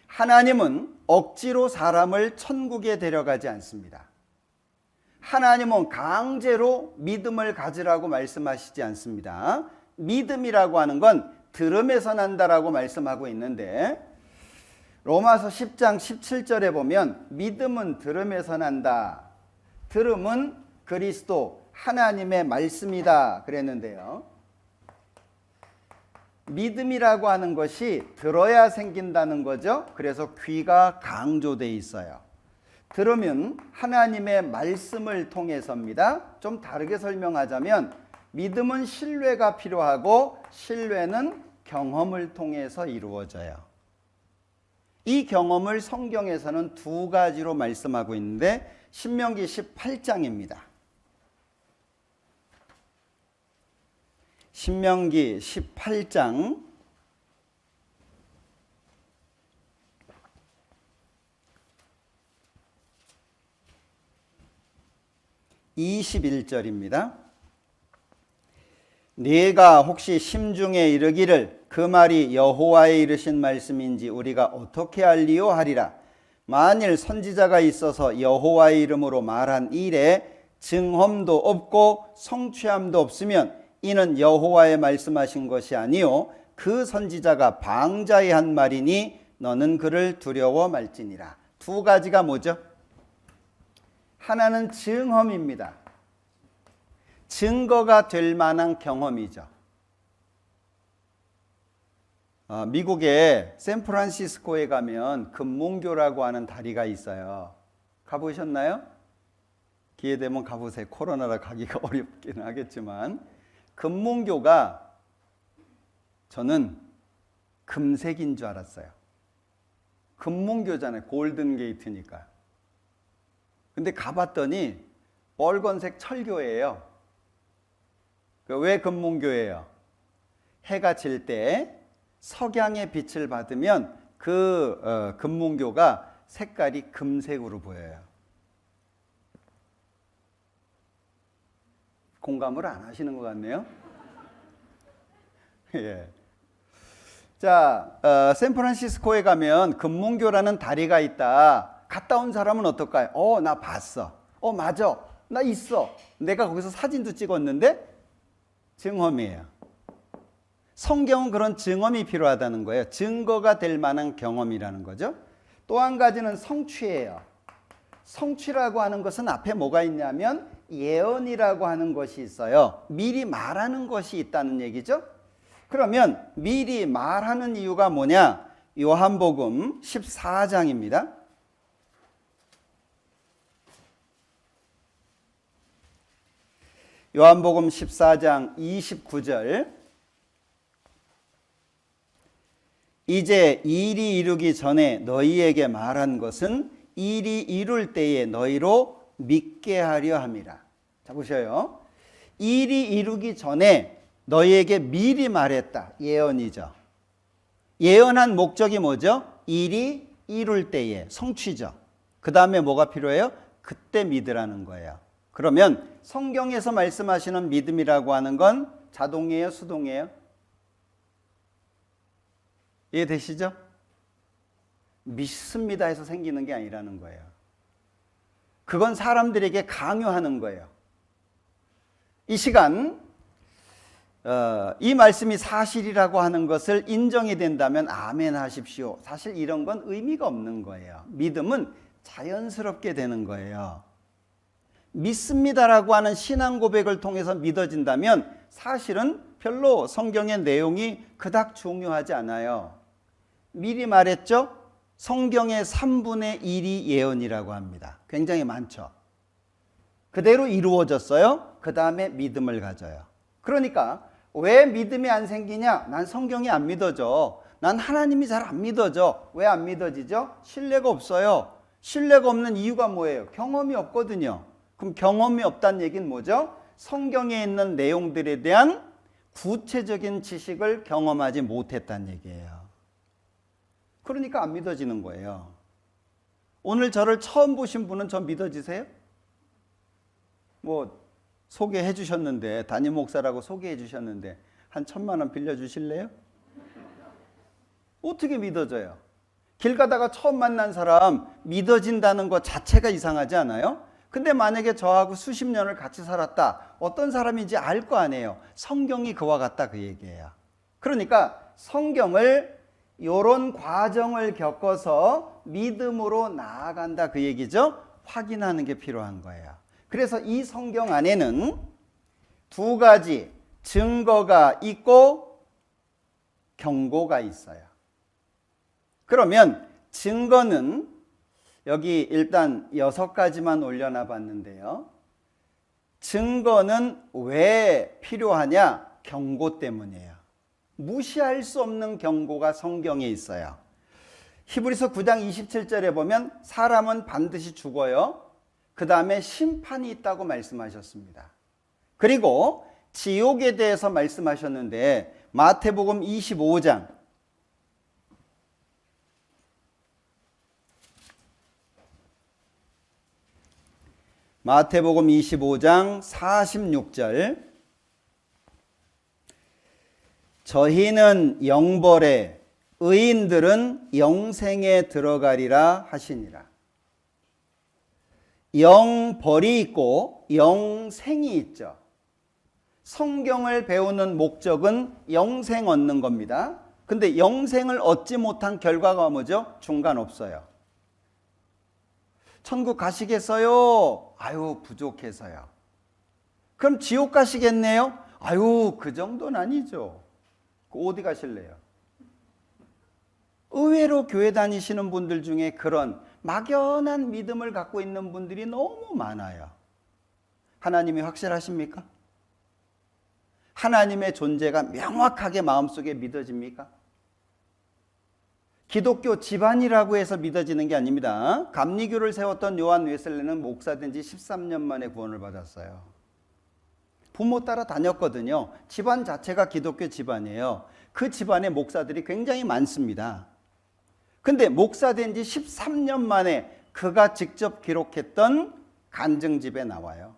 하나님은 억지로 사람을 천국에 데려가지 않습니다. 하나님은 강제로 믿음을 가지라고 말씀하시지 않습니다. 믿음이라고 하는 건 들음에서 난다라고 말씀하고 있는데 로마서 10장 17절에 보면 믿음은 들음에서 난다. 들음은 그리스도 하나님의 말씀이다 그랬는데요. 믿음이라고 하는 것이 들어야 생긴다는 거죠. 그래서 귀가 강조되어 있어요. 들으면 하나님의 말씀을 통해서입니다. 좀 다르게 설명하자면 믿음은 신뢰가 필요하고 신뢰는 경험을 통해서 이루어져요. 이 경험을 성경에서는 두 가지로 말씀하고 있는데 신명기 18장입니다. 신명기 18장 21절입니다. 네가 혹시 심중에 이르기를 그 말이 여호와의 이르신 말씀인지 우리가 어떻게 알리요 하리라. 만일 선지자가 있어서 여호와의 이름으로 말한 일에 증험도 없고 성취함도 없으면 이는 여호와의 말씀하신 것이 아니요 그 선지자가 방자히 한 말이니 너는 그를 두려워 말지니라. 두 가지가 뭐죠? 하나는 증험입니다. 증거가 될 만한 경험이죠. 미국의 샌프란시스코에 가면 금문교라고 하는 다리가 있어요. 가보셨나요? 기회 되면 가보세요. 코로나라 가기가 어렵긴 하겠지만 금문교가 저는 금색인 줄 알았어요. 금문교잖아요. 골든 게이트니까. 근데 가봤더니 빨간색 철교예요. 왜 금문교예요? 해가 질 때 석양의 빛을 받으면 그 금문교가 색깔이 금색으로 보여요. 공감을 안 하시는 것 같네요. 예. 자, 샌프란시스코에 가면 금문교라는 다리가 있다. 갔다 온 사람은 어떨까요? 나 봤어. 맞아. 나 있어. 내가 거기서 사진도 찍었는데 증험이에요. 성경은 그런 증험이 필요하다는 거예요. 증거가 될 만한 경험이라는 거죠. 또 한 가지는 성취예요. 성취라고 하는 것은 앞에 뭐가 있냐면 예언이라고 하는 것이 있어요. 미리 말하는 것이 있다는 얘기죠. 그러면 미리 말하는 이유가 뭐냐? 요한복음 14장입니다. 요한복음 14장 29절 이제 일이 이루기 전에 너희에게 말한 것은 일이 이룰 때에 너희로 믿게 하려 함이라. 자 보셔요. 일이 이루기 전에 너희에게 미리 말했다. 예언이죠. 예언한 목적이 뭐죠? 일이 이룰 때에 성취죠. 그 다음에 뭐가 필요해요? 그때 믿으라는 거예요. 그러면 성경에서 말씀하시는 믿음이라고 하는 건 자동이에요? 수동이에요? 이해되시죠? 믿습니다 해서 생기는 게 아니라는 거예요. 그건 사람들에게 강요하는 거예요. 이 시간 이 말씀이 사실이라고 하는 것을 인정이 된다면 아멘 하십시오. 사실 이런 건 의미가 없는 거예요. 믿음은 자연스럽게 되는 거예요. 믿습니다라고 하는 신앙 고백을 통해서 믿어진다면 사실은 별로 성경의 내용이 그닥 중요하지 않아요. 미리 말했죠? 성경의 3분의 1이 예언이라고 합니다. 굉장히 많죠. 그대로 이루어졌어요. 그 다음에 믿음을 가져요. 그러니까 왜 믿음이 안 생기냐? 난 성경이 안 믿어져. 난 하나님이 잘 안 믿어져. 왜 안 믿어지죠? 신뢰가 없어요. 신뢰가 없는 이유가 뭐예요? 경험이 없거든요. 그럼 경험이 없다는 얘기는 뭐죠? 성경에 있는 내용들에 대한 구체적인 지식을 경험하지 못했다는 얘기예요. 그러니까 안 믿어지는 거예요. 오늘 저를 처음 보신 분은 저 믿어지세요? 뭐 소개해 주셨는데, 담임 목사라고 소개해 주셨는데 한 1,000만 원 빌려 주실래요? 어떻게 믿어져요? 길 가다가 처음 만난 사람 믿어진다는 것 자체가 이상하지 않아요? 근데 만약에 저하고 수십 년을 같이 살았다. 어떤 사람인지 알 거 아니에요. 성경이 그와 같다 그 얘기예요. 그러니까 성경을 이런 과정을 겪어서 믿음으로 나아간다 그 얘기죠. 확인하는 게 필요한 거예요. 그래서 이 성경 안에는 두 가지 증거가 있고 경고가 있어요. 그러면 증거는 여기 일단 6가지만 올려놔 봤는데요. 증거는 왜 필요하냐? 경고 때문이에요. 무시할 수 없는 경고가 성경에 있어요. 히브리서 9장 27절에 보면 사람은 반드시 죽어요. 그 다음에 심판이 있다고 말씀하셨습니다. 그리고 지옥에 대해서 말씀하셨는데 마태복음 25장 마태복음 25장 46절 저희는 영벌에 의인들은 영생에 들어가리라 하시니라. 영벌이 있고 영생이 있죠. 성경을 배우는 목적은 영생 얻는 겁니다. 근데 영생을 얻지 못한 결과가 뭐죠? 중간 없어요. 천국 가시겠어요? 아유, 부족해서요. 그럼 지옥 가시겠네요? 아유, 그 정도는 아니죠. 어디 가실래요? 의외로 교회 다니시는 분들 중에 그런 막연한 믿음을 갖고 있는 분들이 너무 많아요. 하나님이 확실하십니까? 하나님의 존재가 명확하게 마음속에 믿어집니까? 기독교 집안이라고 해서 믿어지는 게 아닙니다. 감리교를 세웠던 요한 웨슬레는 목사된 지 13년 만에 구원을 받았어요. 부모 따라 다녔거든요. 집안 자체가 기독교 집안이에요. 그 집안에 목사들이 굉장히 많습니다. 근데 목사된 지 13년 만에 그가 직접 기록했던 간증집에 나와요.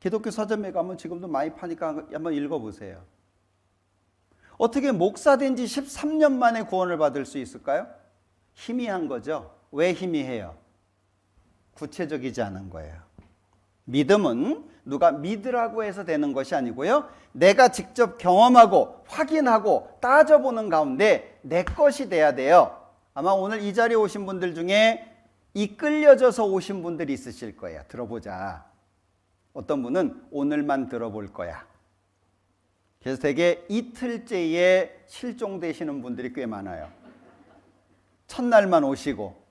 기독교 서점에 가면 지금도 많이 파니까 한번 읽어보세요. 어떻게 목사된 지 13년 만에 구원을 받을 수 있을까요? 희미한 거죠. 왜 희미해요? 구체적이지 않은 거예요. 믿음은 누가 믿으라고 해서 되는 것이 아니고요. 내가 직접 경험하고 확인하고 따져보는 가운데 내 것이 돼야 돼요. 아마 오늘 이 자리에 오신 분들 중에 이끌려져서 오신 분들이 있으실 거예요. 들어보자. 어떤 분은 오늘만 들어볼 거야. 그래서 되게 이틀째에 실종되시는 분들이 꽤 많아요. 첫날만 오시고.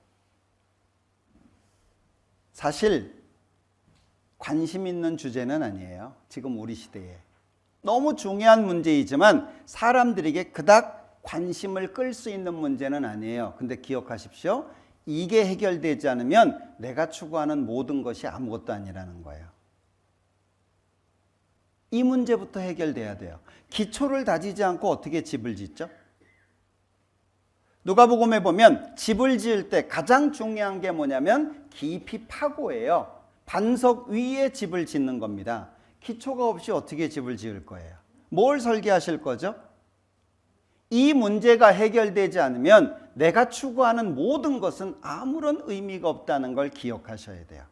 사실 관심 있는 주제는 아니에요. 지금 우리 시대에. 너무 중요한 문제이지만 사람들에게 그닥 관심을 끌 수 있는 문제는 아니에요. 근데 기억하십시오. 이게 해결되지 않으면 내가 추구하는 모든 것이 아무것도 아니라는 거예요. 이 문제부터 해결돼야 돼요. 기초를 다지지 않고 어떻게 집을 짓죠? 누가복음에 보면 집을 지을 때 가장 중요한 게 뭐냐면 깊이 파고예요. 반석 위에 집을 짓는 겁니다. 기초가 없이 어떻게 집을 지을 거예요? 뭘 설계하실 거죠? 이 문제가 해결되지 않으면 내가 추구하는 모든 것은 아무런 의미가 없다는 걸 기억하셔야 돼요.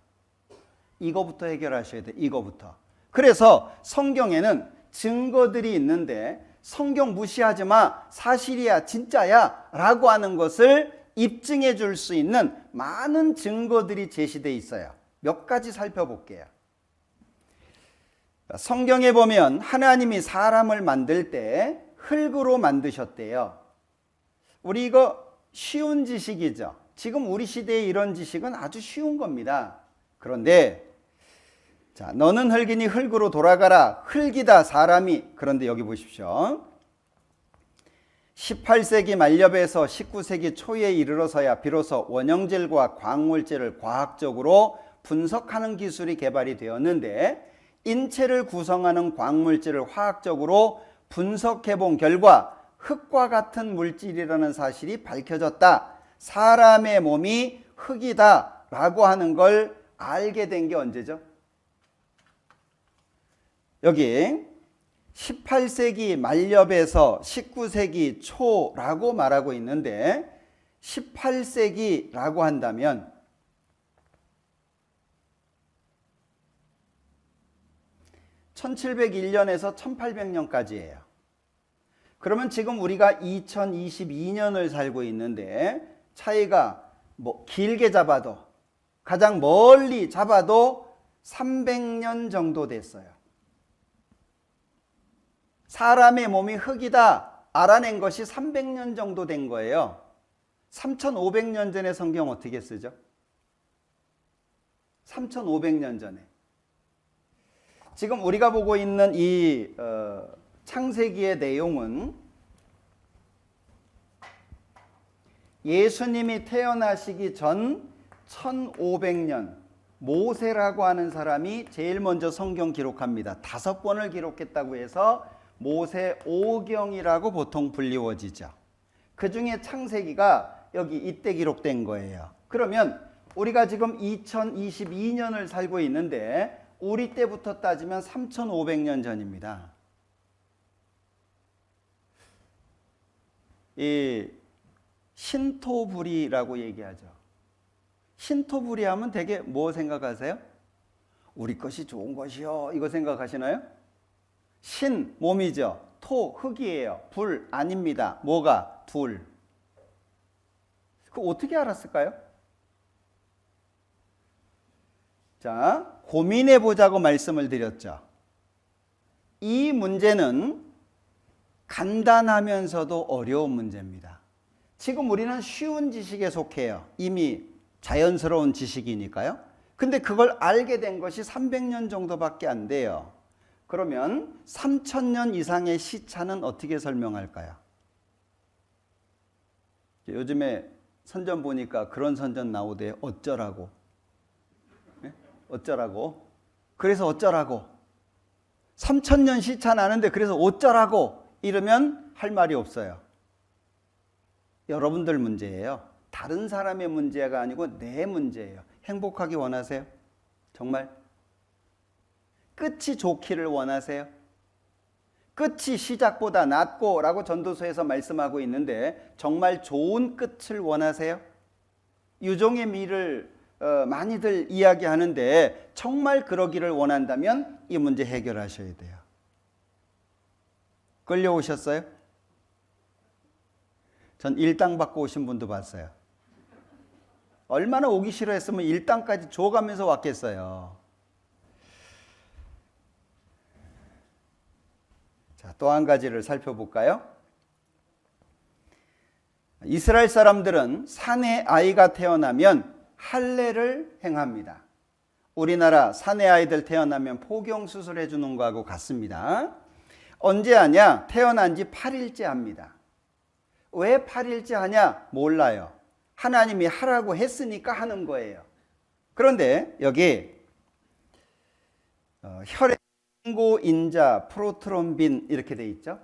이거부터 해결하셔야 돼요. 이거부터. 그래서 성경에는 증거들이 있는데 성경 무시하지 마, 사실이야, 진짜야 라고 하는 것을 입증해 줄 수 있는 많은 증거들이 제시되어 있어요. 몇 가지 살펴볼게요. 성경에 보면 하나님이 사람을 만들 때 흙으로 만드셨대요. 우리 이거 쉬운 지식이죠. 지금 우리 시대에 이런 지식은 아주 쉬운 겁니다. 그런데 자, 너는 흙이니 흙으로 돌아가라. 흙이다 사람이. 그런데 여기 보십시오. 18세기 말엽에서 19세기 초에 이르러서야 비로소 원형질과 광물질을 과학적으로 분석하는 기술이 개발이 되었는데 인체를 구성하는 광물질을 화학적으로 분석해 본 결과 흙과 같은 물질이라는 사실이 밝혀졌다. 사람의 몸이 흙이다 라고 하는 걸 알게 된 게 언제죠? 여기 18세기 말엽에서 19세기 초라고 말하고 있는데 18세기라고 한다면 1701년에서 1800년까지예요. 그러면 지금 우리가 2022년을 살고 있는데 차이가 뭐 길게 잡아도 가장 멀리 잡아도 300년 정도 됐어요. 사람의 몸이 흙이다 알아낸 것이 300년 정도 된 거예요. 3500년 전에 성경 어떻게 쓰죠? 3500년 전에. 지금 우리가 보고 있는 이 창세기의 내용은 예수님이 태어나시기 전 1500년 모세라고 하는 사람이 제일 먼저 성경 기록합니다. 5번을 기록했다고 해서 모세오경이라고 보통 불리워지죠. 그 중에 창세기가 여기 이때 기록된 거예요. 그러면 우리가 지금 2022년을 살고 있는데 우리 때부터 따지면 3500년 전입니다. 이 신토부리라고 얘기하죠. 신토부리 하면 되게 뭐 생각하세요? 우리 것이 좋은 것이요 이거 생각하시나요? 신 몸이죠. 토 흙이에요. 불 아닙니다. 뭐가? 둘. 그 어떻게 알았을까요? 자, 고민해 보자고 말씀을 드렸죠. 이 문제는 간단하면서도 어려운 문제입니다. 지금 우리는 쉬운 지식에 속해요. 이미 자연스러운 지식이니까요. 근데 그걸 알게 된 것이 300년 정도밖에 안 돼요. 그러면 3000년 이상의 시차는 어떻게 설명할까요? 요즘에 선전 보니까 그런 선전 나오대요. 어쩌라고. 네? 어쩌라고. 그래서 어쩌라고. 3000년 시차 나는데 그래서 어쩌라고 이러면 할 말이 없어요. 여러분들 문제예요. 다른 사람의 문제가 아니고 내 문제예요. 행복하기 원하세요? 정말? 끝이 좋기를 원하세요? 끝이 시작보다 낫고 라고 전도서에서 말씀하고 있는데 정말 좋은 끝을 원하세요? 유종의 미를 많이들 이야기하는데 정말 그러기를 원한다면 이 문제 해결하셔야 돼요. 끌려오셨어요? 전 일당 받고 오신 분도 봤어요. 얼마나 오기 싫어했으면 일당까지 줘가면서 왔겠어요. 자, 또 한 가지를 살펴볼까요? 이스라엘 사람들은 사내 아이가 태어나면 할례를 행합니다. 우리나라 사내 아이들 태어나면 포경 수술해 주는 거하고 같습니다. 언제 하냐? 태어난 지 8일째 합니다. 왜 8일째 하냐? 몰라요. 하나님이 하라고 했으니까 하는 거예요. 그런데 여기 혈액 인자 프로트롬빈 이렇게 돼 있죠.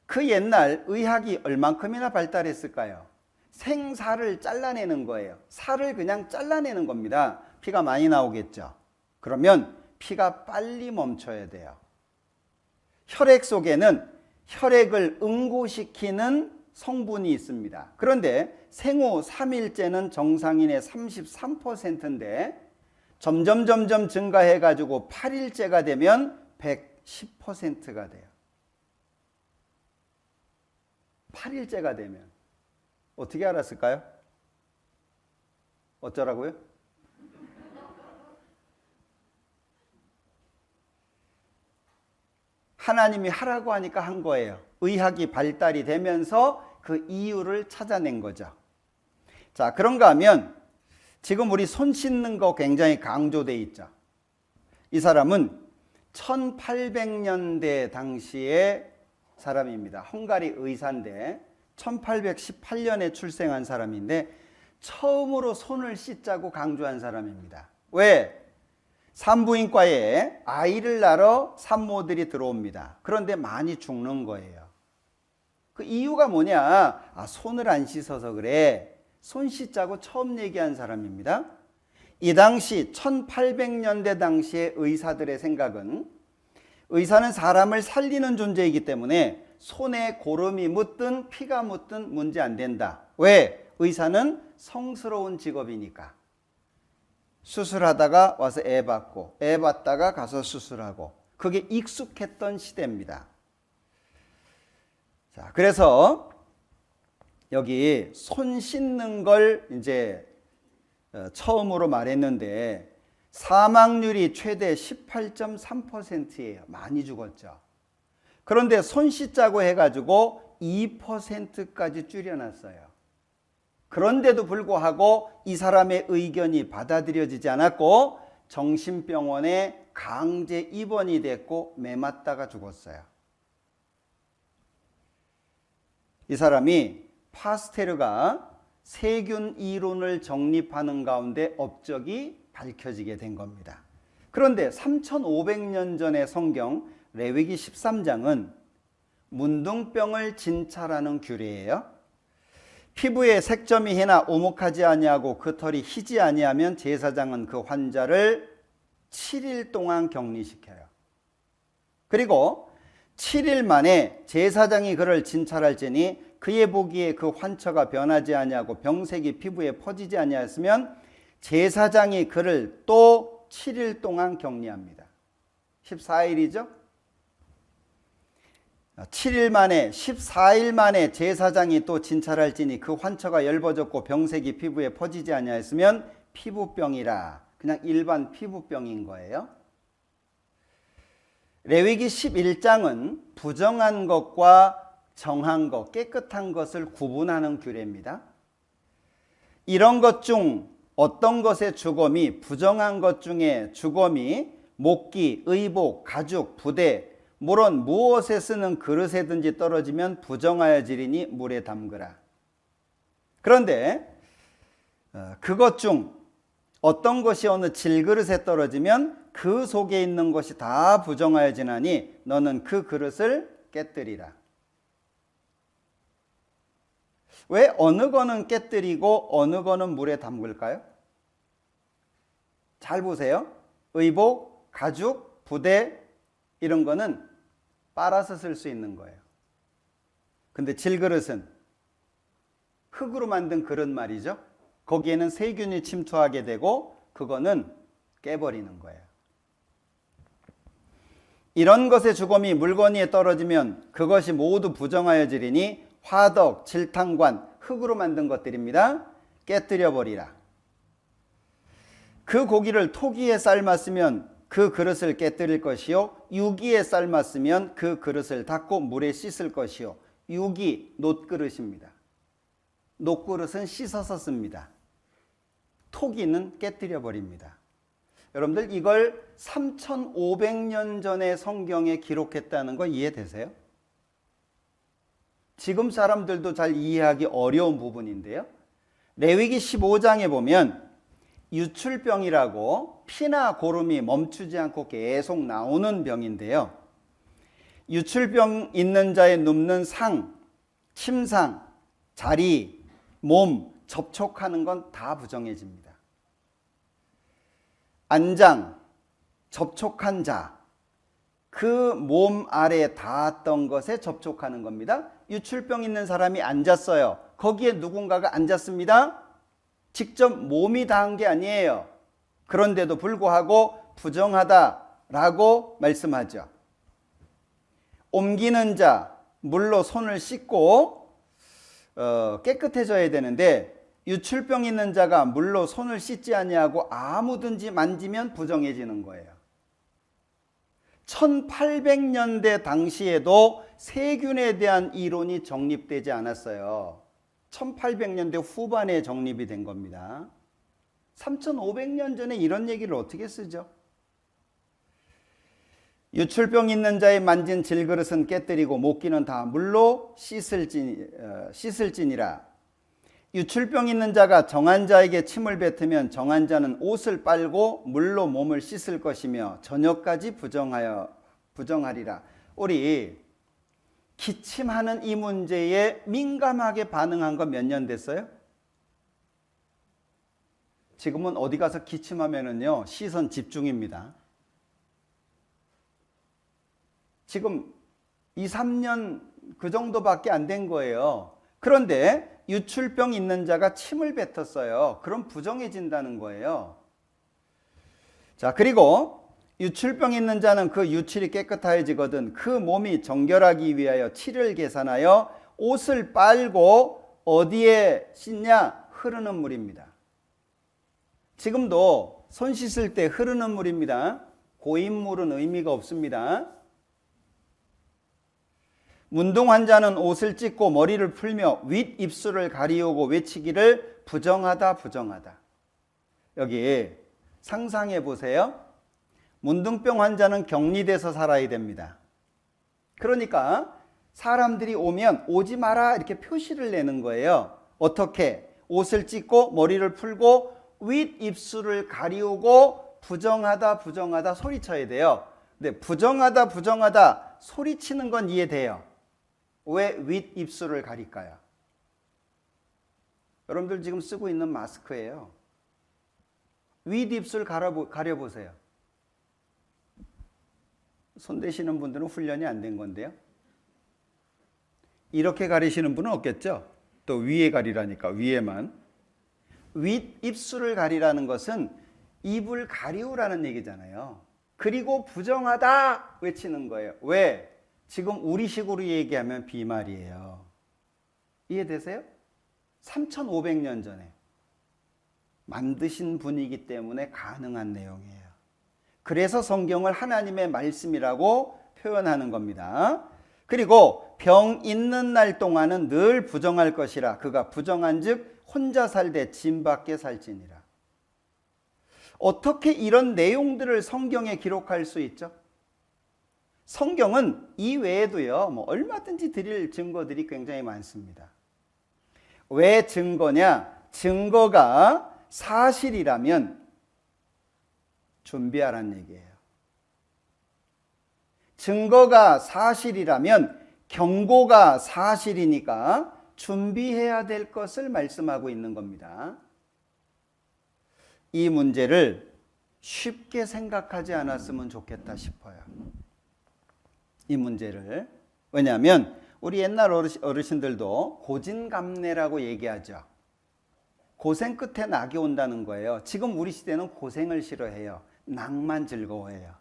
그 옛날 의학이 얼만큼이나 발달했을까요? 생살을 잘라내는 거예요. 살을 그냥 잘라내는 겁니다. 피가 많이 나오겠죠. 그러면 피가 빨리 멈춰야 돼요. 혈액 속에는 혈액을 응고시키는 성분이 있습니다. 그런데 생후 3일째는 정상인의 33%인데 점점 증가해가지고 8일째가 되면 110%가 돼요. 8일째가 되면 어떻게 알았을까요? 어쩌라고요? 하나님이 하라고 하니까 한 거예요. 의학이 발달이 되면서 그 이유를 찾아낸 거죠. 자, 그런가 하면 지금 우리 손 씻는 거 굉장히 강조돼 있죠. 이 사람은 1800년대 당시의 사람입니다. 헝가리 의사인데 1818년에 출생한 사람인데 처음으로 손을 씻자고 강조한 사람입니다. 왜? 산부인과에 아이를 낳으러 산모들이 들어옵니다. 그런데 많이 죽는 거예요. 그 이유가 뭐냐? 손을 안 씻어서 그래. 손 씻자고 처음 얘기한 사람입니다. 이 당시 1800년대 당시의 의사들의 생각은 의사는 사람을 살리는 존재이기 때문에 손에 고름이 묻든 피가 묻든 문제 안 된다. 왜? 의사는 성스러운 직업이니까. 수술하다가 와서 애 받고 애 받다가 가서 수술하고 그게 익숙했던 시대입니다. 자, 그래서 여기 손 씻는 걸 이제 처음으로 말했는데 사망률이 최대 18.3%예요. 많이 죽었죠. 그런데 손 씻자고 해가지고 2%까지 줄여놨어요. 그런데도 불구하고 이 사람의 의견이 받아들여지지 않았고 정신병원에 강제 입원이 됐고 매 맞다가 죽었어요. 이 사람이 파스테르가 세균 이론을 정립하는 가운데 업적이 밝혀지게 된 겁니다. 그런데 3500년 전의 성경 레위기 13장은 문둥병을 진찰하는 규례예요. 피부에 색점이 희나 오목하지 아니하고 그 털이 희지 아니하면 제사장은 그 환자를 7일 동안 격리시켜요. 그리고 7일 만에 제사장이 그를 진찰할지니 그의 보기에 그 환처가 변하지 아니하고 병색이 피부에 퍼지지 아니하였으면 제사장이 그를 또 7일 동안 격리합니다. 14일이죠? 7일 만에 14일 만에 제사장이 또 진찰할지니 그 환처가 엷어졌고 병색이 피부에 퍼지지 아니하였으면 피부병이라. 그냥 일반 피부병인 거예요. 레위기 11장은 부정한 것과 정한 것, 깨끗한 것을 구분하는 규례입니다. 이런 것 중 어떤 것의 주검이 부정한 것 중에 주검이 목기, 의복, 가죽, 부대 물론 무엇에 쓰는 그릇에든지 떨어지면 부정하여지리니 물에 담그라. 그런데 그것 중 어떤 것이 어느 질그릇에 떨어지면 그 속에 있는 것이 다 부정하여지나니 너는 그 그릇을 깨뜨리라. 왜 어느 거는 깨뜨리고 어느 거는 물에 담글까요? 잘 보세요. 의복, 가죽, 부대 이런 거는 빨아서 쓸 수 있는 거예요. 근데 질그릇은 흙으로 만든 그릇 말이죠. 거기에는 세균이 침투하게 되고 그거는 깨버리는 거예요. 이런 것의 주검이 물건 위에 떨어지면 그것이 모두 부정하여지리니 화덕, 질탕관, 흙으로 만든 것들입니다. 깨뜨려 버리라. 그 고기를 토기에 삶았으면 그 그릇을 깨뜨릴 것이요 유기에 삶았으면 그 그릇을 닦고 물에 씻을 것이요. 유기, 놋그릇입니다. 놋그릇은 씻어서 씁니다. 토기는 깨뜨려 버립니다. 여러분들 이걸 3500년 전에 성경에 기록했다는 거 이해되세요? 지금 사람들도 잘 이해하기 어려운 부분인데요. 레위기 15장에 보면 유출병이라고 피나 고름이 멈추지 않고 계속 나오는 병인데요. 유출병 있는 자의 눕는 상, 침상, 자리, 몸 접촉하는 건 다 부정해집니다. 안장, 접촉한 자, 그 몸 아래에 닿았던 것에 접촉하는 겁니다. 유출병 있는 사람이 앉았어요. 거기에 누군가가 앉았습니다. 직접 몸이 닿은 게 아니에요. 그런데도 불구하고 부정하다라고 말씀하죠. 옮기는 자, 물로 손을 씻고 깨끗해져야 되는데 유출병 있는 자가 물로 손을 씻지 아니하고 아무든지 만지면 부정해지는 거예요. 1800년대 당시에도 세균에 대한 이론이 정립되지 않았어요. 1800년대 후반에 정립이 된 겁니다. 3500년 전에 이런 얘기를 어떻게 쓰죠? 유출병 있는 자의 만진 질그릇은 깨뜨리고 목기는 다 물로 씻을지니라. 유출병 있는 자가 정한 자에게 침을 뱉으면 정한 자는 옷을 빨고 물로 몸을 씻을 것이며 저녁까지 부정하리라. 우리 기침하는 이 문제에 민감하게 반응한 건 몇 년 됐어요? 지금은 어디 가서 기침하면은요, 시선 집중입니다. 지금 2, 3년 그 정도밖에 안 된 거예요. 그런데 유출병 있는 자가 침을 뱉었어요. 그럼 부정해진다는 거예요. 자, 그리고 유출병 있는 자는 그 유출이 깨끗해지거든 그 몸이 정결하기 위하여 치를 계산하여 옷을 빨고 어디에 씻냐? 흐르는 물입니다. 지금도 손 씻을 때 흐르는 물입니다. 고인물은 의미가 없습니다. 문둥 환자는 옷을 찢고 머리를 풀며 윗입술을 가리우고 외치기를 부정하다 부정하다. 여기 상상해 보세요. 문둥병 환자는 격리돼서 살아야 됩니다. 그러니까 사람들이 오면 오지 마라 이렇게 표시를 내는 거예요. 어떻게? 옷을 찢고 머리를 풀고 윗입술을 가리우고 부정하다 부정하다 소리쳐야 돼요. 근데 부정하다 부정하다 소리치는 건 이해돼요. 왜 윗입술을 가릴까요? 여러분들 지금 쓰고 있는 마스크예요. 윗입술 가려보세요. 손 대시는 분들은 훈련이 안 된 건데요. 이렇게 가리시는 분은 없겠죠? 또 위에 가리라니까 위에만. 윗입술을 가리라는 것은 입을 가리우라는 얘기잖아요. 그리고 부정하다 외치는 거예요. 왜? 지금 우리식으로 얘기하면 비말이에요. 이해되세요? 3,500년 전에 만드신 분이기 때문에 가능한 내용이에요. 그래서 성경을 하나님의 말씀이라고 표현하는 겁니다. 그리고 병 있는 날 동안은 늘 부정할 것이라 그가 부정한 즉 혼자 살되 짐 밖에 살지니라. 어떻게 이런 내용들을 성경에 기록할 수 있죠? 성경은 이 외에도요, 얼마든지 드릴 증거들이 굉장히 많습니다. 왜 증거냐? 증거가 사실이라면 준비하라는 얘기예요. 증거가 사실이라면 경고가 사실이니까 준비해야 될 것을 말씀하고 있는 겁니다. 이 문제를 쉽게 생각하지 않았으면 좋겠다 싶어요. 이 문제를. 왜냐하면 우리 옛날 어르신들도 고진감래라고 얘기하죠. 고생 끝에 낙이 온다는 거예요. 지금 우리 시대는 고생을 싫어해요. 낙만 즐거워해요.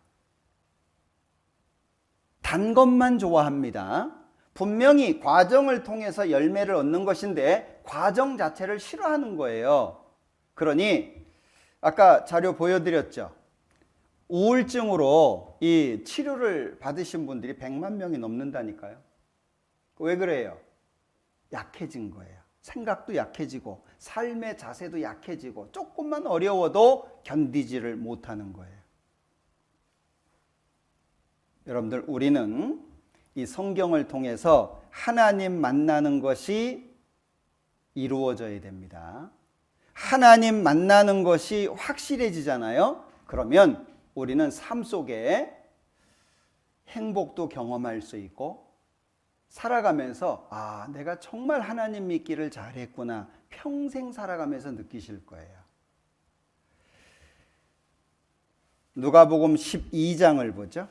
단 것만 좋아합니다. 분명히 과정을 통해서 열매를 얻는 것인데 과정 자체를 싫어하는 거예요. 그러니 아까 자료 보여드렸죠. 우울증으로 이 치료를 받으신 분들이 100만 명이 넘는다니까요. 왜 그래요? 약해진 거예요. 생각도 약해지고 삶의 자세도 약해지고 조금만 어려워도 견디지를 못하는 거예요. 여러분들, 우리는 이 성경을 통해서 하나님 만나는 것이 이루어져야 됩니다. 하나님 만나는 것이 확실해지잖아요. 그러면 우리는 삶 속에 행복도 경험할 수 있고 살아가면서 내가 정말 하나님 믿기를 잘했구나 평생 살아가면서 느끼실 거예요. 누가복음 12장을 보죠.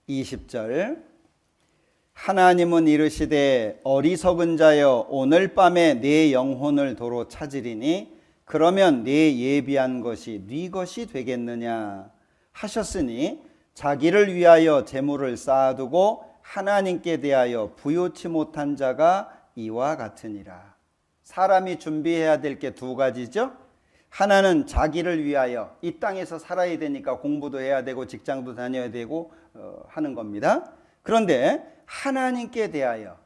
(20절) 하나님은 이르시되 어리석은 자여 오늘 밤에 네 영혼을 도로 찾으리니 그러면 네 예비한 것이 네 것이 되겠느냐 하셨으니 자기를 위하여 재물을 쌓아두고 하나님께 대하여 부요치 못한 자가 이와 같으니라. 사람이 준비해야 될 게 두 가지죠. 하나는 자기를 위하여 이 땅에서 살아야 되니까 공부도 해야 되고 직장도 다녀야 되고 하는 겁니다. 그런데 하나님께 대하여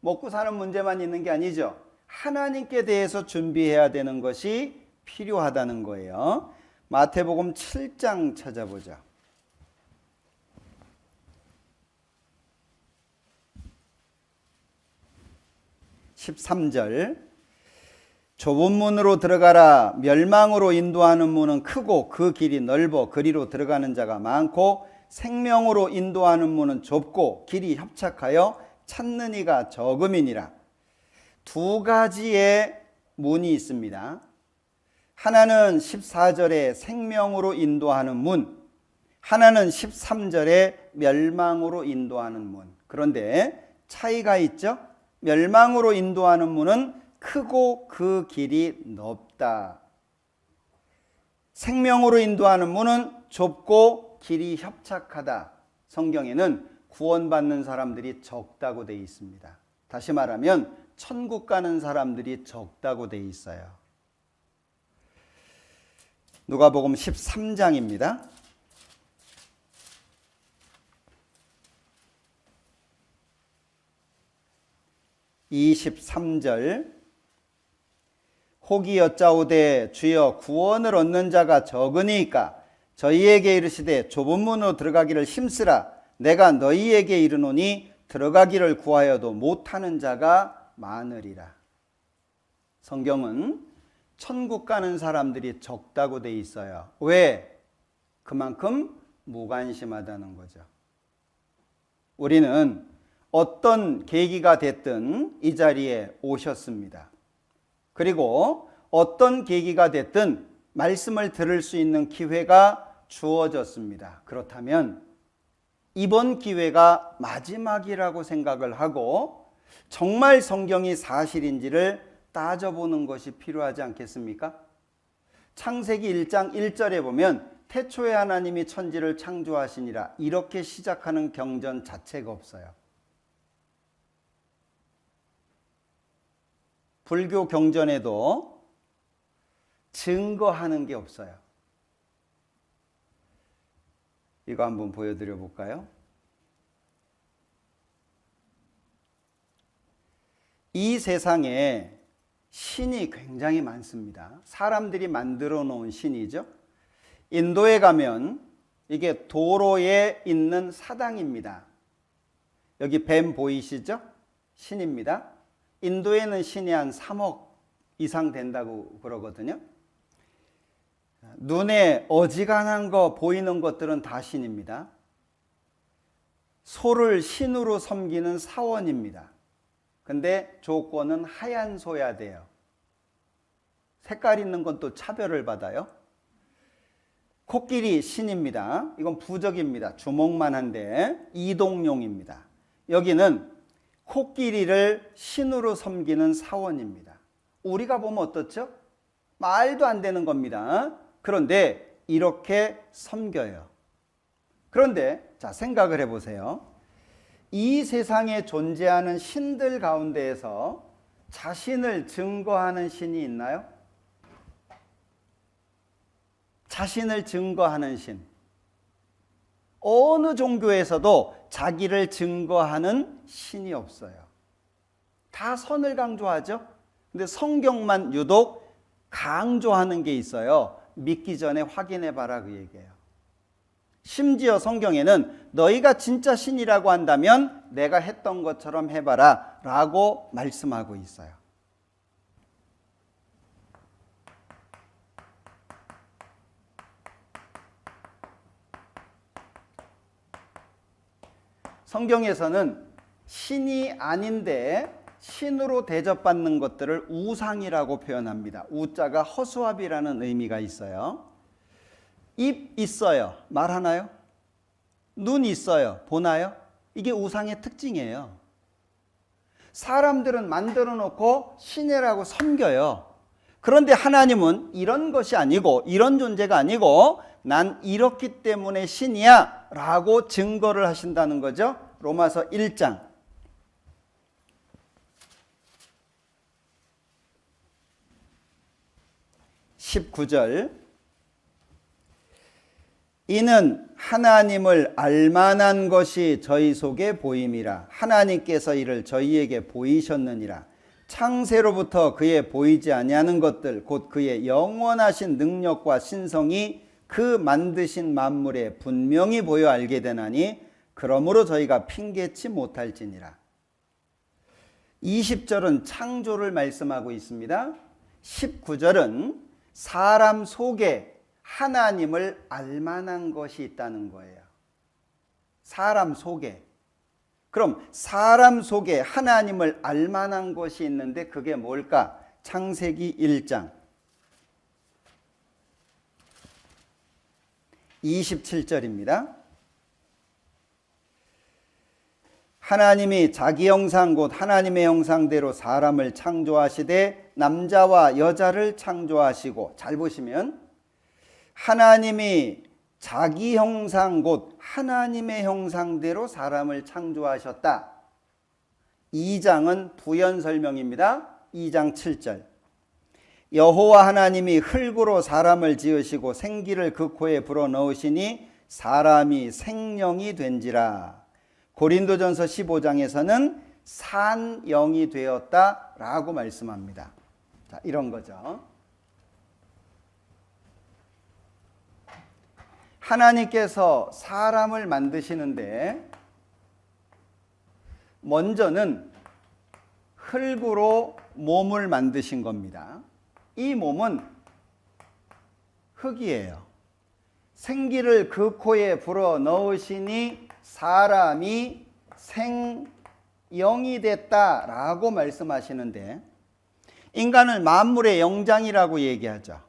먹고 사는 문제만 있는 게 아니죠. 하나님께 대해서 준비해야 되는 것이 필요하다는 거예요. 마태복음 7장 찾아보자. 13절 좁은 문으로 들어가라. 멸망으로 인도하는 문은 크고 그 길이 넓어 그리로 들어가는 자가 많고 생명으로 인도하는 문은 좁고 길이 협착하여 찾는 이가 적음이니라. 두 가지의 문이 있습니다. 하나는 14절에 생명으로 인도하는 문, 하나는 13절에 멸망으로 인도하는 문. 그런데 차이가 있죠? 멸망으로 인도하는 문은 크고 그 길이 넓다. 생명으로 인도하는 문은 좁고 길이 협착하다. 성경에는 구원받는 사람들이 적다고 되어 있습니다. 다시 말하면 천국 가는 사람들이 적다고 되어 있어요. 누가복음 13장입니다. 23절 혹이 여짜오되 주여 구원을 얻는 자가 적으니까 저희에게 이르시되 좁은 문으로 들어가기를 힘쓰라. 내가 너희에게 이르노니 들어가기를 구하여도 못하는 자가 많으리라. 성경은 천국 가는 사람들이 적다고 돼 있어요. 왜? 그만큼 무관심하다는 거죠. 우리는 어떤 계기가 됐든 이 자리에 오셨습니다. 그리고 어떤 계기가 됐든 말씀을 들을 수 있는 기회가 주어졌습니다. 그렇다면 이번 기회가 마지막이라고 생각을 하고 정말 성경이 사실인지를 따져보는 것이 필요하지 않겠습니까? 창세기 1장 1절에 보면 태초에 하나님이 천지를 창조하시니라 이렇게 시작하는 경전 자체가 없어요. 불교 경전에도 증거하는 게 없어요. 이거 한번 보여드려 볼까요? 이 세상에 신이 굉장히 많습니다. 사람들이 만들어 놓은 신이죠. 인도에 가면 이게 도로에 있는 사당입니다. 여기 뱀 보이시죠? 신입니다. 인도에는 신이 한 3억 이상 된다고 그러거든요. 눈에 어지간한 거 보이는 것들은 다 신입니다. 소를 신으로 섬기는 사원입니다. 근데 조건은 하얀 소야 돼요. 색깔 있는 건 또 차별을 받아요. 코끼리 신입니다. 이건 부적입니다. 주먹만 한데 이동용입니다. 여기는 코끼리를 신으로 섬기는 사원입니다. 우리가 보면 어떻죠? 말도 안 되는 겁니다. 그런데 이렇게 섬겨요. 그런데 자, 생각을 해보세요. 이 세상에 존재하는 신들 가운데에서 자신을 증거하는 신이 있나요? 자신을 증거하는 신. 어느 종교에서도 자기를 증거하는 신이 없어요. 다 선을 강조하죠. 근데 성경만 유독 강조하는 게 있어요. 믿기 전에 확인해 봐라 그 얘기예요. 심지어 성경에는 너희가 진짜 신이라고 한다면 내가 했던 것처럼 해봐라 라고 말씀하고 있어요. 성경에서는 신이 아닌데 신으로 대접받는 것들을 우상이라고 표현합니다. 우자가 허수아비라는 의미가 있어요. 입 있어요. 말하나요? 눈 있어요. 보나요? 이게 우상의 특징이에요. 사람들은 만들어 놓고 신이라고 섬겨요. 그런데 하나님은 이런 것이 아니고 이런 존재가 아니고 난 이렇기 때문에 신이야 라고 증거를 하신다는 거죠. 로마서 1장 19절 이는 하나님을 알만한 것이 저희 속에 보임이라 하나님께서 이를 저희에게 보이셨느니라 창세로부터 그의 보이지 아니하는 것들 곧 그의 영원하신 능력과 신성이 그 만드신 만물에 분명히 보여 알게 되나니 그러므로 저희가 핑계치 못할지니라. 20절은 창조를 말씀하고 있습니다. 19절은 사람 속에 하나님을 알만한 것이 있다는 거예요. 사람 속에. 그럼 사람 속에 하나님을 알만한 것이 있는데 그게 뭘까? 창세기 1장 27절입니다. 하나님이 자기 형상 곧 하나님의 형상대로 사람을 창조하시되 남자와 여자를 창조하시고, 잘 보시면 하나님이 자기 형상 곧 하나님의 형상대로 사람을 창조하셨다. 2장은 부연 설명입니다. 2장 7절. 여호와 하나님이 흙으로 사람을 지으시고 생기를 그 코에 불어넣으시니 사람이 생령이 된지라. 고린도전서 15장에서는 산영이 되었다라고 말씀합니다. 자, 이런 거죠. 하나님께서 사람을 만드시는데 먼저는 흙으로 몸을 만드신 겁니다. 이 몸은 흙이에요. 생기를 그 코에 불어 넣으시니 사람이 생영이 됐다라고 말씀하시는데, 인간을 만물의 영장이라고 얘기하죠.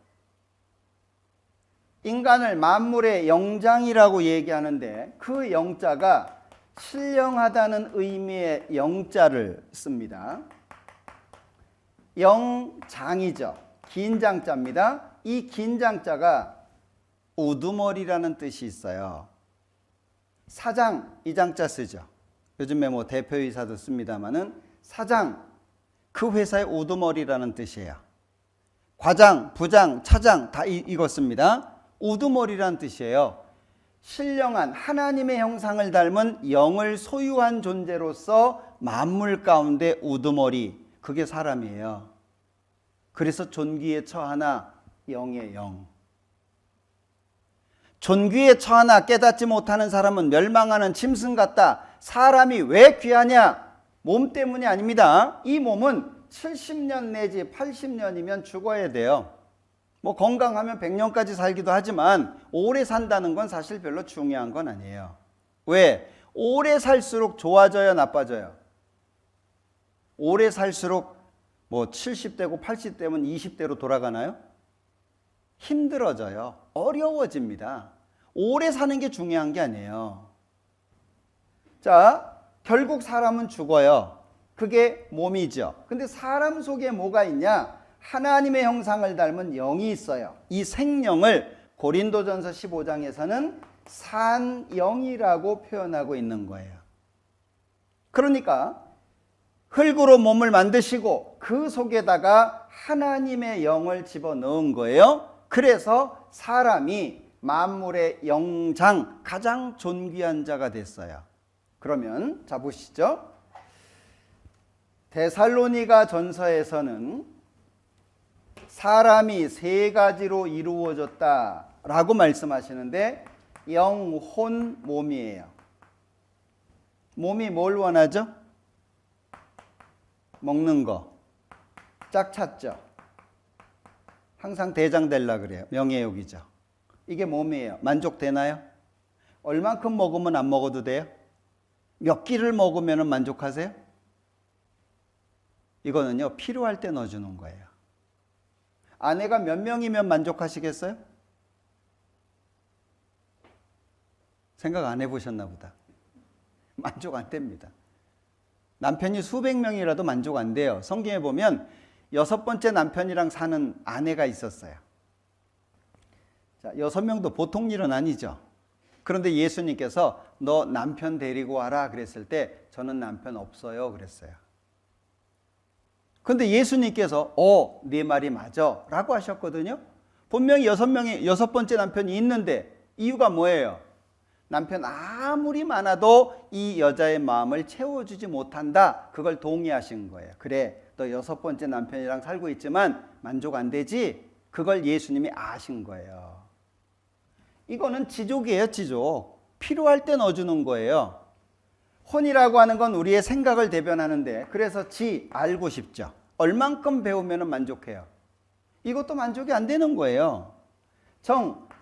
인간을 만물의 영장이라고 얘기하는데 그 영자가 신령하다는 의미의 영자를 씁니다. 영장이죠. 긴 장자입니다. 이 긴 장자가 우두머리라는 뜻이 있어요. 사장, 이 장자 쓰죠. 요즘에 뭐 대표이사도 씁니다마는 사장, 그 회사의 우두머리라는 뜻이에요. 과장, 부장, 차장 다 이거 씁니다. 우두머리라는 뜻이에요. 신령한 하나님의 형상을 닮은 영을 소유한 존재로서 만물 가운데 우두머리, 그게 사람이에요. 그래서 존귀에 처하나 영의 영. 존귀에 처하나 깨닫지 못하는 사람은 멸망하는 짐승 같다. 사람이 왜 귀하냐? 몸 때문이 아닙니다. 이 몸은 70년 내지 80년이면 죽어야 돼요. 뭐 건강하면 100년까지 살기도 하지만 오래 산다는 건 사실 별로 중요한 건 아니에요. 왜? 오래 살수록 좋아져요, 나빠져요? 오래 살수록 뭐 70대고 80대면 20대로 돌아가나요? 힘들어져요. 어려워집니다. 오래 사는 게 중요한 게 아니에요. 자, 결국 사람은 죽어요. 그게 몸이죠. 근데 사람 속에 뭐가 있냐? 하나님의 형상을 닮은 영이 있어요. 이 생령을 고린도전서 15장에서는 산영이라고 표현하고 있는 거예요. 그러니까 흙으로 몸을 만드시고 그 속에다가 하나님의 영을 집어넣은 거예요. 그래서 사람이 만물의 영장, 가장 존귀한 자가 됐어요. 그러면 자 보시죠. 데살로니가 전서에서는 사람이 세 가지로 이루어졌다라고 말씀하시는데 영, 혼, 몸이에요. 몸이 뭘 원하죠? 먹는 거. 짝 찾죠. 항상 대장 되려고 그래요. 명예욕이죠. 이게 몸이에요. 만족되나요? 얼만큼 먹으면 안 먹어도 돼요? 몇 끼를 먹으면 만족하세요? 이거는요, 필요할 때 넣어주는 거예요. 아내가 몇 명이면 만족하시겠어요? 생각 안 해보셨나 보다. 만족 안 됩니다. 남편이 수백 명이라도 만족 안 돼요. 성경에 보면 6번째 남편이랑 사는 아내가 있었어요. 자, 6명도 보통 일은 아니죠. 그런데 예수님께서 너 남편 데리고 와라 그랬을 때 저는 남편 없어요 그랬어요. 그런데 예수님께서 네 말이 맞아 라고 하셨거든요. 분명히 6번째 남편이 있는데 이유가 뭐예요? 남편 아무리 많아도 이 여자의 마음을 채워주지 못한다. 그걸 동의하신 거예요. 그래, 너 6번째 남편이랑 살고 있지만 만족 안 되지? 그걸 예수님이 아신 거예요. 이거는 지족이에요, 지족. 필요할 때 넣어주는 거예요. 혼이라고 하는 건 우리의 생각을 대변하는데, 그래서 알고 싶죠. 얼만큼 배우면 만족해요? 이것도 만족이 안 되는 거예요.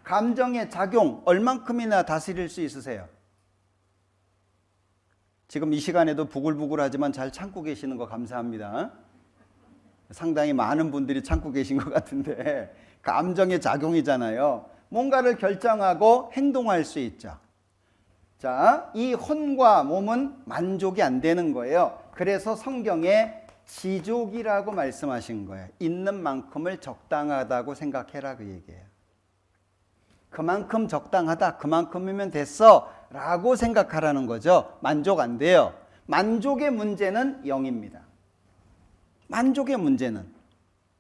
감정의 작용 얼만큼이나 다스릴 수 있으세요? 지금 이 시간에도 부글부글하지만 잘 참고 계시는 거 감사합니다. 상당히 많은 분들이 참고 계신 것 같은데, 감정의 작용이잖아요. 뭔가를 결정하고 행동할 수 있죠. 자, 이 혼과 몸은 만족이 안 되는 거예요. 그래서 성경에 지족이라고 말씀하신 거예요. 있는 만큼을 적당하다고 생각해라, 그 얘기예요. 그만큼 적당하다, 그만큼이면 됐어 라고 생각하라는 거죠. 만족 안 돼요. 만족의 문제는 영입니다. 만족의 문제는.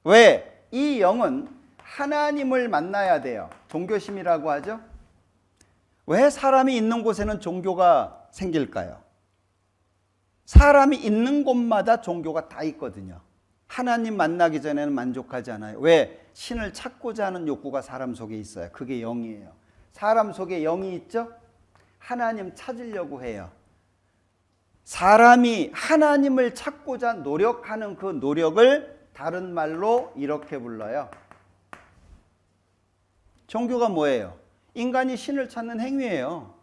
왜? 이 영은 하나님을 만나야 돼요. 종교심이라고 하죠. 왜 사람이 있는 곳에는 종교가 생길까요? 사람이 있는 곳마다 종교가 다 있거든요. 하나님 만나기 전에는 만족하지 않아요. 왜? 신을 찾고자 하는 욕구가 사람 속에 있어요. 그게 영이에요. 사람 속에 영이 있죠? 하나님 찾으려고 해요. 사람이 하나님을 찾고자 노력하는 그 노력을 다른 말로 이렇게 불러요. 종교가 뭐예요? 인간이 신을 찾는 행위예요.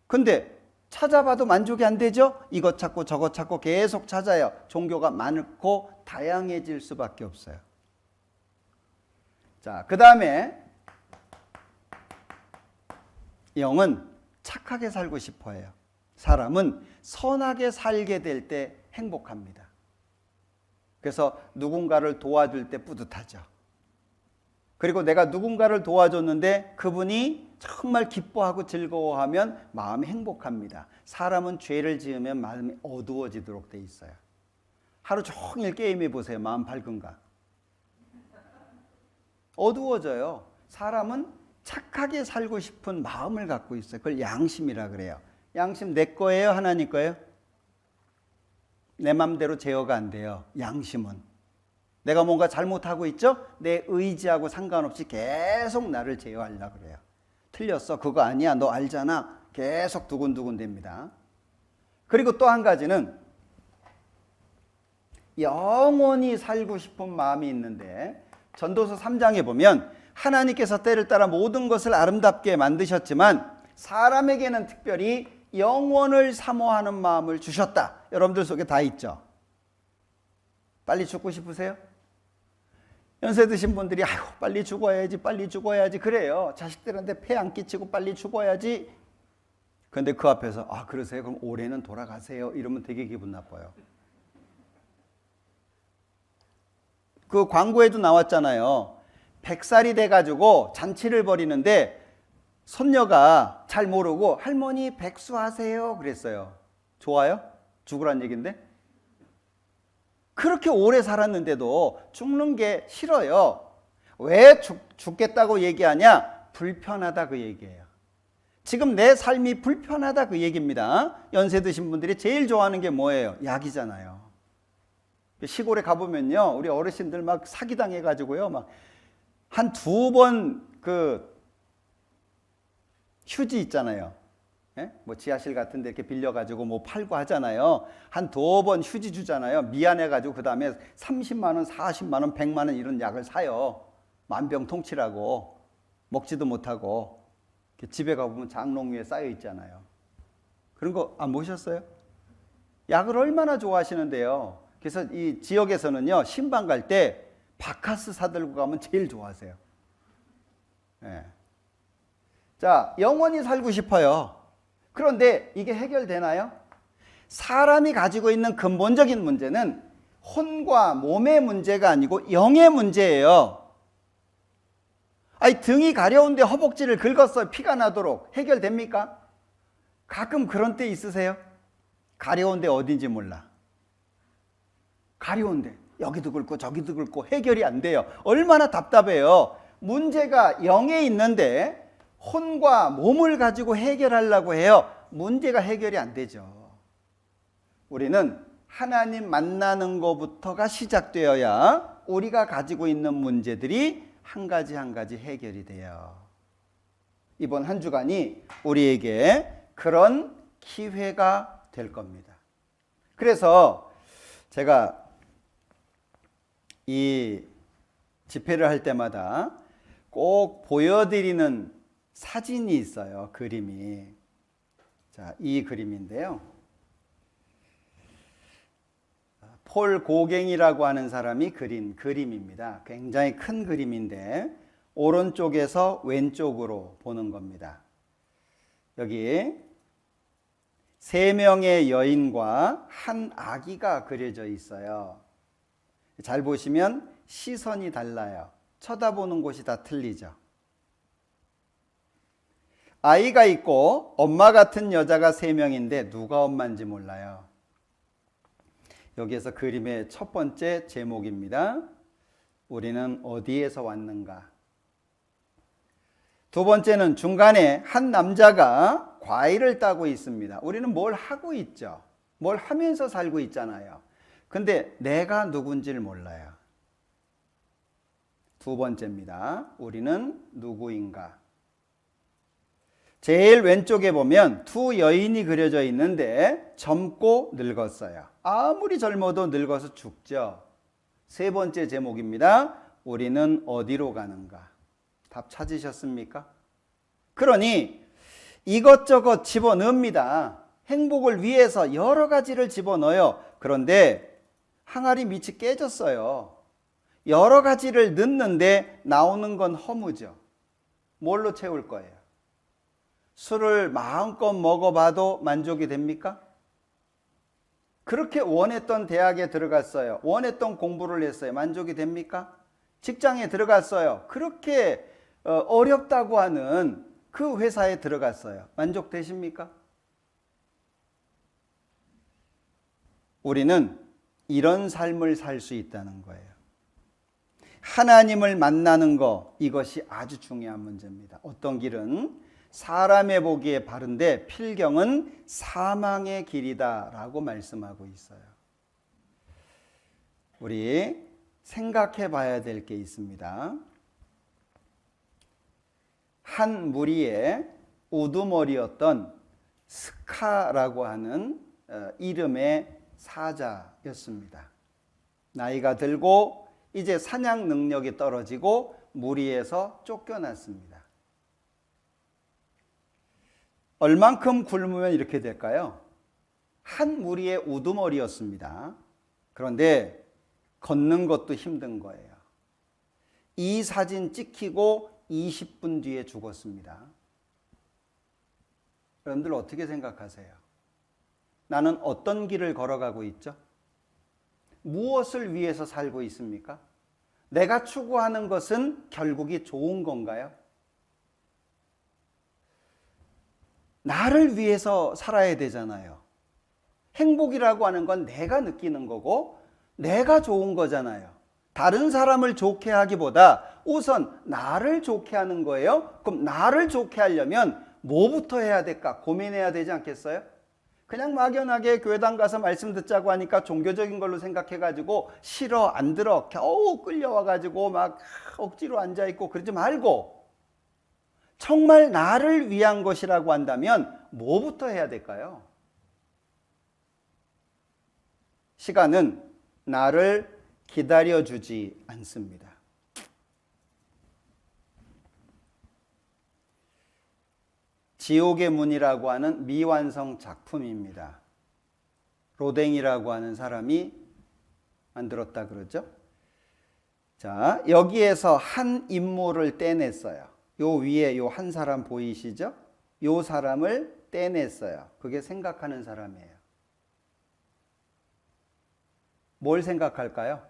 근데 찾아봐도 만족이 안 되죠? 이것 찾고 저것 찾고 계속 찾아요. 종교가 많고 다양해질 수밖에 없어요. 자, 그 다음에 영은 착하게 살고 싶어 해요. 사람은 선하게 살게 될 때 행복합니다. 그래서 누군가를 도와줄 때 뿌듯하죠. 그리고 내가 누군가를 도와줬는데 그분이 정말 기뻐하고 즐거워하면 마음이 행복합니다. 사람은 죄를 지으면 마음이 어두워지도록 돼 있어요. 하루 종일 게임해 보세요. 마음 밝은가? 어두워져요. 사람은 착하게 살고 싶은 마음을 갖고 있어요. 그걸 양심이라 그래요. 양심 내 거예요? 하나님 거예요? 내 맘대로 제어가 안 돼요. 양심은. 내가 뭔가 잘못하고 있죠? 내 의지하고 상관없이 계속 나를 제어하려고 그래요. 틀렸어. 그거 아니야. 너 알잖아. 계속 두근두근 됩니다. 그리고 또 한 가지는 영원히 살고 싶은 마음이 있는데, 전도서 3장에 보면 하나님께서 때를 따라 모든 것을 아름답게 만드셨지만 사람에게는 특별히 영원을 사모하는 마음을 주셨다. 여러분들 속에 다 있죠? 빨리 죽고 싶으세요? 연세 드신 분들이 아유 빨리 죽어야지 빨리 죽어야지 그래요. 자식들한테 폐 안 끼치고 빨리 죽어야지. 근데 그 앞에서 아 그러세요? 그럼 올해는 돌아가세요. 이러면 되게 기분 나빠요. 그 광고에도 나왔잖아요. 100살이 돼가지고 잔치를 벌이는데 손녀가 잘 모르고 할머니 백수하세요 그랬어요. 좋아요? 죽으란 얘기인데? 그렇게 오래 살았는데도 죽는 게 싫어요. 왜 죽겠다고 얘기하냐? 불편하다 그 얘기예요. 지금 내 삶이 불편하다 그 얘기입니다. 연세 드신 분들이 제일 좋아하는 게 뭐예요? 약이잖아요. 시골에 가보면요, 우리 어르신들 막 사기당해가지고요, 막 한 2번 그 휴지 있잖아요. 예? 뭐 지하실 같은 데 이렇게 빌려가지고 뭐 팔고 하잖아요. 한 2번 휴지 주잖아요. 미안해가지고 그 다음에 30만 원, 40만 원, 100만 원 이런 약을 사요. 만병통치라고. 먹지도 못하고. 집에 가보면 장롱 위에 쌓여 있잖아요. 그런 거 안 보셨어요? 약을 얼마나 좋아하시는데요. 그래서 이 지역에서는요, 신방 갈 때 바카스 사들고 가면 제일 좋아하세요. 예. 자, 영원히 살고 싶어요. 그런데 이게 해결되나요? 사람이 가지고 있는 근본적인 문제는 혼과 몸의 문제가 아니고 영의 문제예요. 아니, 등이 가려운데 허벅지를 긁었어요. 피가 나도록. 해결됩니까? 가끔 그런 때 있으세요? 가려운데 어딘지 몰라. 가려운데 여기도 긁고 저기도 긁고 해결이 안 돼요. 얼마나 답답해요. 문제가 영에 있는데 혼과 몸을 가지고 해결하려고 해요. 문제가 해결이 안 되죠. 우리는 하나님 만나는 것부터가 시작되어야 우리가 가지고 있는 문제들이 한 가지 한 가지 해결이 돼요. 이번 한 주간이 우리에게 그런 기회가 될 겁니다. 그래서 제가 이 집회를 할 때마다 꼭 보여드리는 사진이 있어요. 그림이. 자, 이 그림인데요. 폴 고갱이라고 하는 사람이 그린 그림입니다. 굉장히 큰 그림인데 오른쪽에서 왼쪽으로 보는 겁니다. 여기 3명의 여인과 한 아기가 그려져 있어요. 잘 보시면 시선이 달라요. 쳐다보는 곳이 다 틀리죠. 아이가 있고 엄마 같은 여자가 3명인데 누가 엄마인지 몰라요. 여기에서 그림의 첫 번째 제목입니다. 우리는 어디에서 왔는가? 두 번째는 중간에 한 남자가 과일을 따고 있습니다. 우리는 뭘 하고 있죠? 뭘 하면서 살고 있잖아요. 근데 내가 누군지를 몰라요. 두 번째입니다. 우리는 누구인가? 제일 왼쪽에 보면 두 여인이 그려져 있는데 젊고 늙었어요. 아무리 젊어도 늙어서 죽죠. 세 번째 제목입니다. 우리는 어디로 가는가? 답 찾으셨습니까? 그러니 이것저것 집어넣습니다. 행복을 위해서 여러 가지를 집어넣어요. 그런데 항아리 밑이 깨졌어요. 여러 가지를 넣는데 나오는 건 허무죠. 뭘로 채울 거예요? 술을 마음껏 먹어봐도 만족이 됩니까? 그렇게 원했던 대학에 들어갔어요. 원했던 공부를 했어요. 만족이 됩니까? 직장에 들어갔어요. 그렇게 어렵다고 하는 그 회사에 들어갔어요. 만족되십니까? 우리는 이런 삶을 살 수 있다는 거예요. 하나님을 만나는 거, 이것이 아주 중요한 문제입니다. 어떤 길은 사람의 보기에 바른데 필경은 사망의 길이다 라고 말씀하고 있어요. 우리 생각해 봐야 될 게 있습니다. 한 무리의 우두머리였던 스카라고 하는 이름의 사자였습니다. 나이가 들고 이제 사냥 능력이 떨어지고 무리에서 쫓겨났습니다. 얼만큼 굶으면 이렇게 될까요? 한 무리의 우두머리였습니다. 그런데 걷는 것도 힘든 거예요. 이 사진 찍히고 20분 뒤에 죽었습니다. 여러분들 어떻게 생각하세요? 나는 어떤 길을 걸어가고 있죠? 무엇을 위해서 살고 있습니까? 내가 추구하는 것은 결국이 좋은 건가요? 나를 위해서 살아야 되잖아요. 행복이라고 하는 건 내가 느끼는 거고 내가 좋은 거잖아요. 다른 사람을 좋게 하기보다 우선 나를 좋게 하는 거예요. 그럼 나를 좋게 하려면 뭐부터 해야 될까 고민해야 되지 않겠어요? 그냥 막연하게 교회당 가서 말씀 듣자고 하니까 종교적인 걸로 생각해가지고 싫어 안 들어 겨우 끌려와가지고 막 억지로 앉아있고 그러지 말고 정말 나를 위한 것이라고 한다면 뭐부터 해야 될까요? 시간은 나를 기다려주지 않습니다. 지옥의 문이라고 하는 미완성 작품입니다. 로댕이라고 하는 사람이 만들었다 그러죠. 자, 여기에서 한 인물을 떼냈어요. 요 위에 요 한 사람 보이시죠? 요 사람을 떼냈어요. 그게 생각하는 사람이에요. 뭘 생각할까요?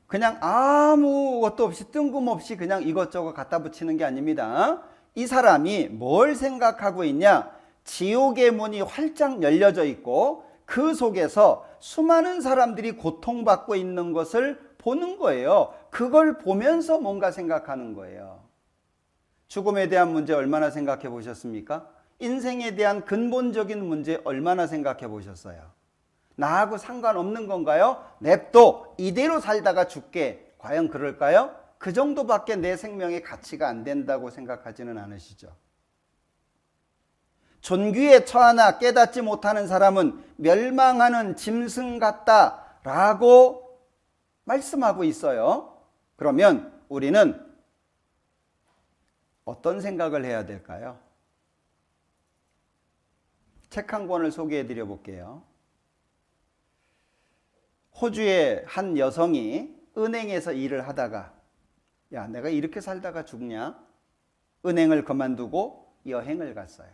그냥 아무것도 없이 뜬금없이 그냥 이것저것 갖다 붙이는 게 아닙니다. 이 사람이 뭘 생각하고 있냐? 지옥의 문이 활짝 열려져 있고 그 속에서 수많은 사람들이 고통받고 있는 것을 보는 거예요. 그걸 보면서 뭔가 생각하는 거예요. 죽음에 대한 문제 얼마나 생각해 보셨습니까? 인생에 대한 근본적인 문제 얼마나 생각해 보셨어요? 나하고 상관없는 건가요? 냅둬 이대로 살다가 죽게 과연 그럴까요? 그 정도밖에 내 생명의 가치가 안 된다고 생각하지는 않으시죠? 존귀에 처하나 깨닫지 못하는 사람은 멸망하는 짐승 같다라고 말씀하고 있어요. 그러면 우리는 어떤 생각을 해야 될까요? 책 한 권을 소개해 드려 볼게요. 호주의 한 여성이 은행에서 일을 하다가 야, 내가 이렇게 살다가 죽냐? 은행을 그만두고 여행을 갔어요.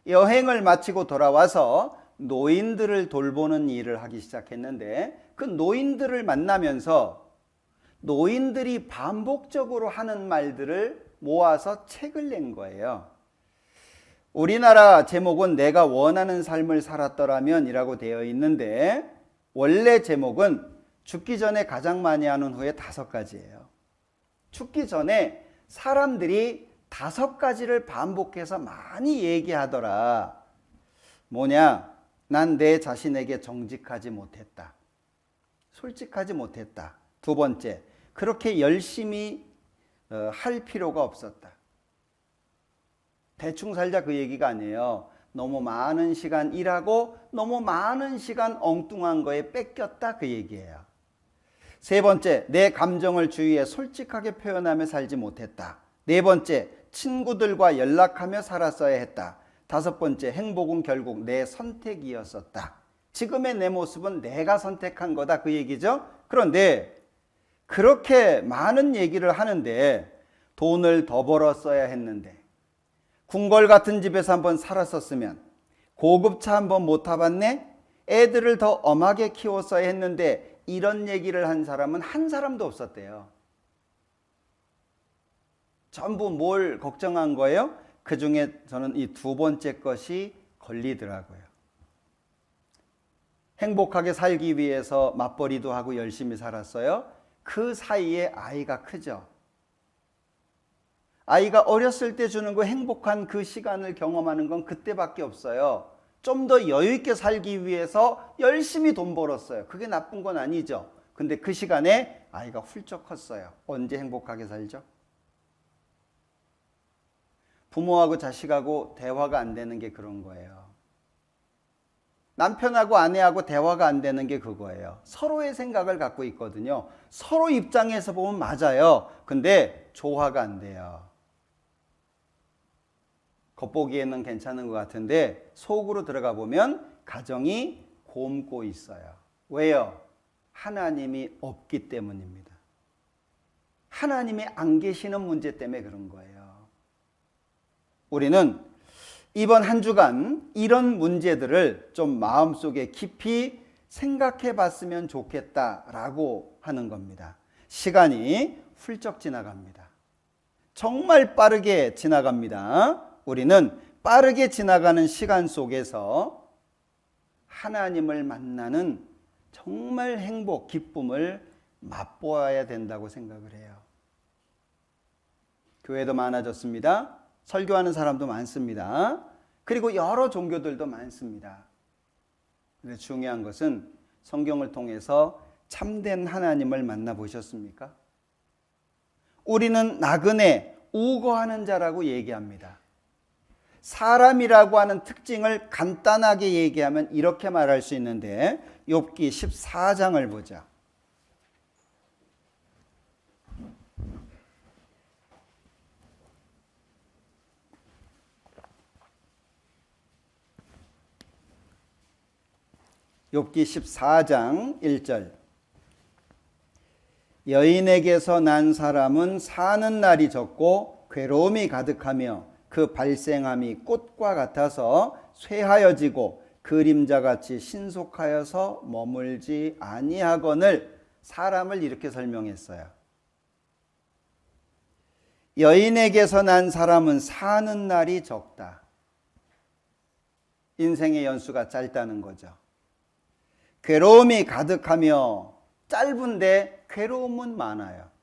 여행을 마치고 돌아와서 노인들을 돌보는 일을 하기 시작했는데 그 노인들을 만나면서 노인들이 반복적으로 하는 말들을 모아서 책을 낸 거예요. 우리나라 제목은 내가 원하는 삶을 살았더라면 이라고 되어 있는데 원래 제목은 죽기 전에 가장 많이 하는 후에 5가지예요. 죽기 전에 사람들이 5가지를 반복해서 많이 얘기하더라. 뭐냐? 난 내 자신에게 정직하지 못했다. 솔직하지 못했다. 2번째, 그렇게 열심히 할 필요가 없었다. 대충 살자 그 얘기가 아니에요. 너무 많은 시간 일하고 너무 많은 시간 엉뚱한 거에 뺏겼다 그 얘기예요. 3번째, 내 감정을 주위에 솔직하게 표현하며 살지 못했다. 4번째, 친구들과 연락하며 살았어야 했다. 5번째, 행복은 결국 내 선택이었었다. 지금의 내 모습은 내가 선택한 거다 그 얘기죠. 그런데 그렇게 많은 얘기를 하는데 돈을 더 벌었어야 했는데 궁궐 같은 집에서 한번 살았었으면 고급차 한번 못 타봤네? 애들을 더 엄하게 키웠어야 했는데 이런 얘기를 한 사람은 한 사람도 없었대요. 전부 뭘 걱정한 거예요? 그 중에 저는 이 2번째 것이 걸리더라고요. 행복하게 살기 위해서 맞벌이도 하고 열심히 살았어요. 그 사이에 아이가 크죠. 아이가 어렸을 때 주는 그 행복한 그 시간을 경험하는 건 그때밖에 없어요. 좀 더 여유 있게 살기 위해서 열심히 돈 벌었어요. 그게 나쁜 건 아니죠. 근데 그 시간에 아이가 훌쩍 컸어요. 언제 행복하게 살죠? 부모하고 자식하고 대화가 안 되는 게 그런 거예요. 남편하고 아내하고 대화가 안 되는 게 그거예요. 서로의 생각을 갖고 있거든요. 서로 입장에서 보면 맞아요. 근데 조화가 안 돼요. 겉보기에는 괜찮은 것 같은데 속으로 들어가 보면 가정이 곪고 있어요. 왜요? 하나님이 없기 때문입니다. 하나님이 안 계시는 문제 때문에 그런 거예요. 우리는 이번 한 주간 이런 문제들을 좀 마음속에 깊이 생각해 봤으면 좋겠다라고 하는 겁니다. 시간이 훌쩍 지나갑니다. 정말 빠르게 지나갑니다. 우리는 빠르게 지나가는 시간 속에서 하나님을 만나는 정말 행복, 기쁨을 맛보아야 된다고 생각을 해요. 교회도 많아졌습니다. 설교하는 사람도 많습니다. 그리고 여러 종교들도 많습니다. 근데 중요한 것은 성경을 통해서 참된 하나님을 만나보셨습니까? 우리는 나그네, 우거하는 자라고 얘기합니다. 사람이라고 하는 특징을 간단하게 얘기하면 이렇게 말할 수 있는데 욥기 14장을 보자. 욥기 14장 1절. 여인에게서 난 사람은 사는 날이 적고 괴로움이 가득하며 그 발생함이 꽃과 같아서 쇠하여지고 그림자같이 신속하여서 머물지 아니하거늘. 사람을 이렇게 설명했어요. 여인에게서 난 사람은 사는 날이 적다. 인생의 연수가 짧다는 거죠. 괴로움이 가득하며 짧은데 괴로움은 많아요.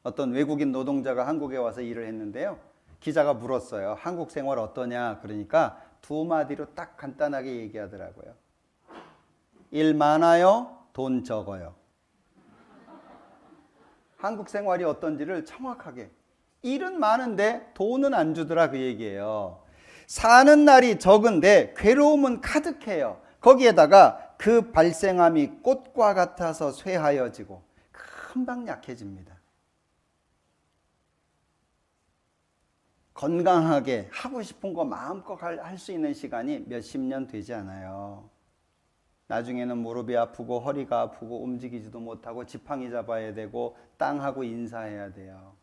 어떤 외국인 노동자가 한국에 와서 일을 했는데요. 기자가 물었어요. 한국 생활 어떠냐? 그러니까 2마디로 딱 간단하게 얘기하더라고요. 일 많아요? 돈 적어요. 한국 생활이 어떤지를 정확하게. 일은 많은데 돈은 안 주더라 그 얘기예요. 사는 날이 적은데 괴로움은 가득해요. 거기에다가 그 발생함이 꽃과 같아서 쇠하여지고 금방 약해집니다. 건강하게 하고 싶은 거 마음껏 할 수 있는 시간이 몇십 년 되지 않아요. 나중에는 무릎이 아프고 허리가 아프고 움직이지도 못하고 지팡이 잡아야 되고 땅하고 인사해야 돼요.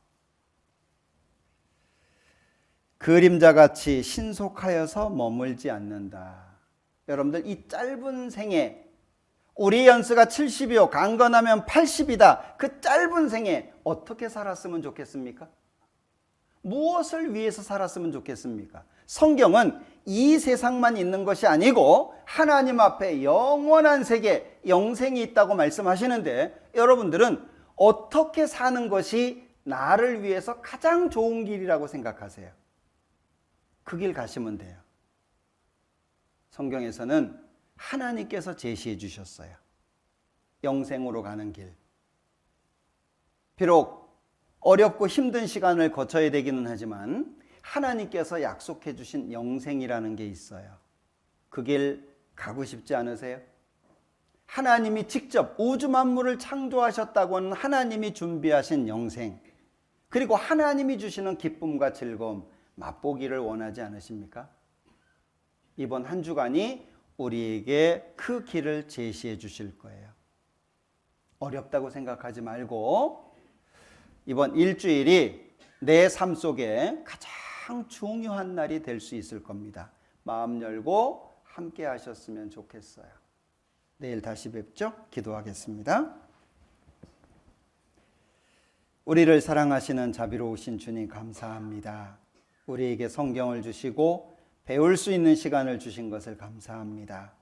그림자같이 신속하여서 머물지 않는다. 여러분들 이 짧은 생에 우리 연수가 70이요 강건하면 80이다. 그 짧은 생에 어떻게 살았으면 좋겠습니까? 무엇을 위해서 살았으면 좋겠습니까? 성경은 이 세상만 있는 것이 아니고 하나님 앞에 영원한 세계, 영생이 있다고 말씀하시는데 여러분들은 어떻게 사는 것이 나를 위해서 가장 좋은 길이라고 생각하세요? 그 길 가시면 돼요. 성경에서는 하나님께서 제시해 주셨어요. 영생으로 가는 길. 비록 어렵고 힘든 시간을 거쳐야 되기는 하지만 하나님께서 약속해 주신 영생이라는 게 있어요. 그 길 가고 싶지 않으세요? 하나님이 직접 우주 만물을 창조하셨다고 하는 하나님이 준비하신 영생, 그리고 하나님이 주시는 기쁨과 즐거움 맛보기를 원하지 않으십니까? 이번 한 주간이 우리에게 그 길을 제시해 주실 거예요. 어렵다고 생각하지 말고 이번 일주일이 내 삶 속에 가장 중요한 날이 될 수 있을 겁니다. 마음 열고 함께 하셨으면 좋겠어요. 내일 다시 뵙죠? 기도하겠습니다. 우리를 사랑하시는 자비로우신 주님 감사합니다. 우리에게 성경을 주시고 배울 수 있는 시간을 주신 것을 감사합니다.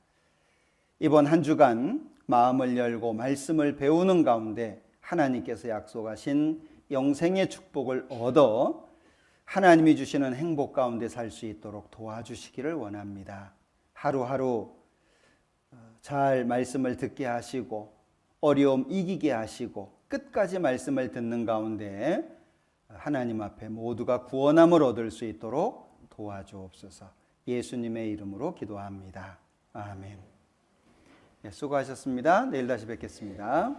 이번 한 주간 마음을 열고 말씀을 배우는 가운데 하나님께서 약속하신 영생의 축복을 얻어 하나님이 주시는 행복 가운데 살 수 있도록 도와주시기를 원합니다. 하루하루 잘 말씀을 듣게 하시고 어려움 이기게 하시고 끝까지 말씀을 듣는 가운데 하나님 앞에 모두가 구원함을 얻을 수 있도록 도와주옵소서. 예수님의 이름으로 기도합니다. 아멘. 네, 수고하셨습니다. 내일 다시 뵙겠습니다.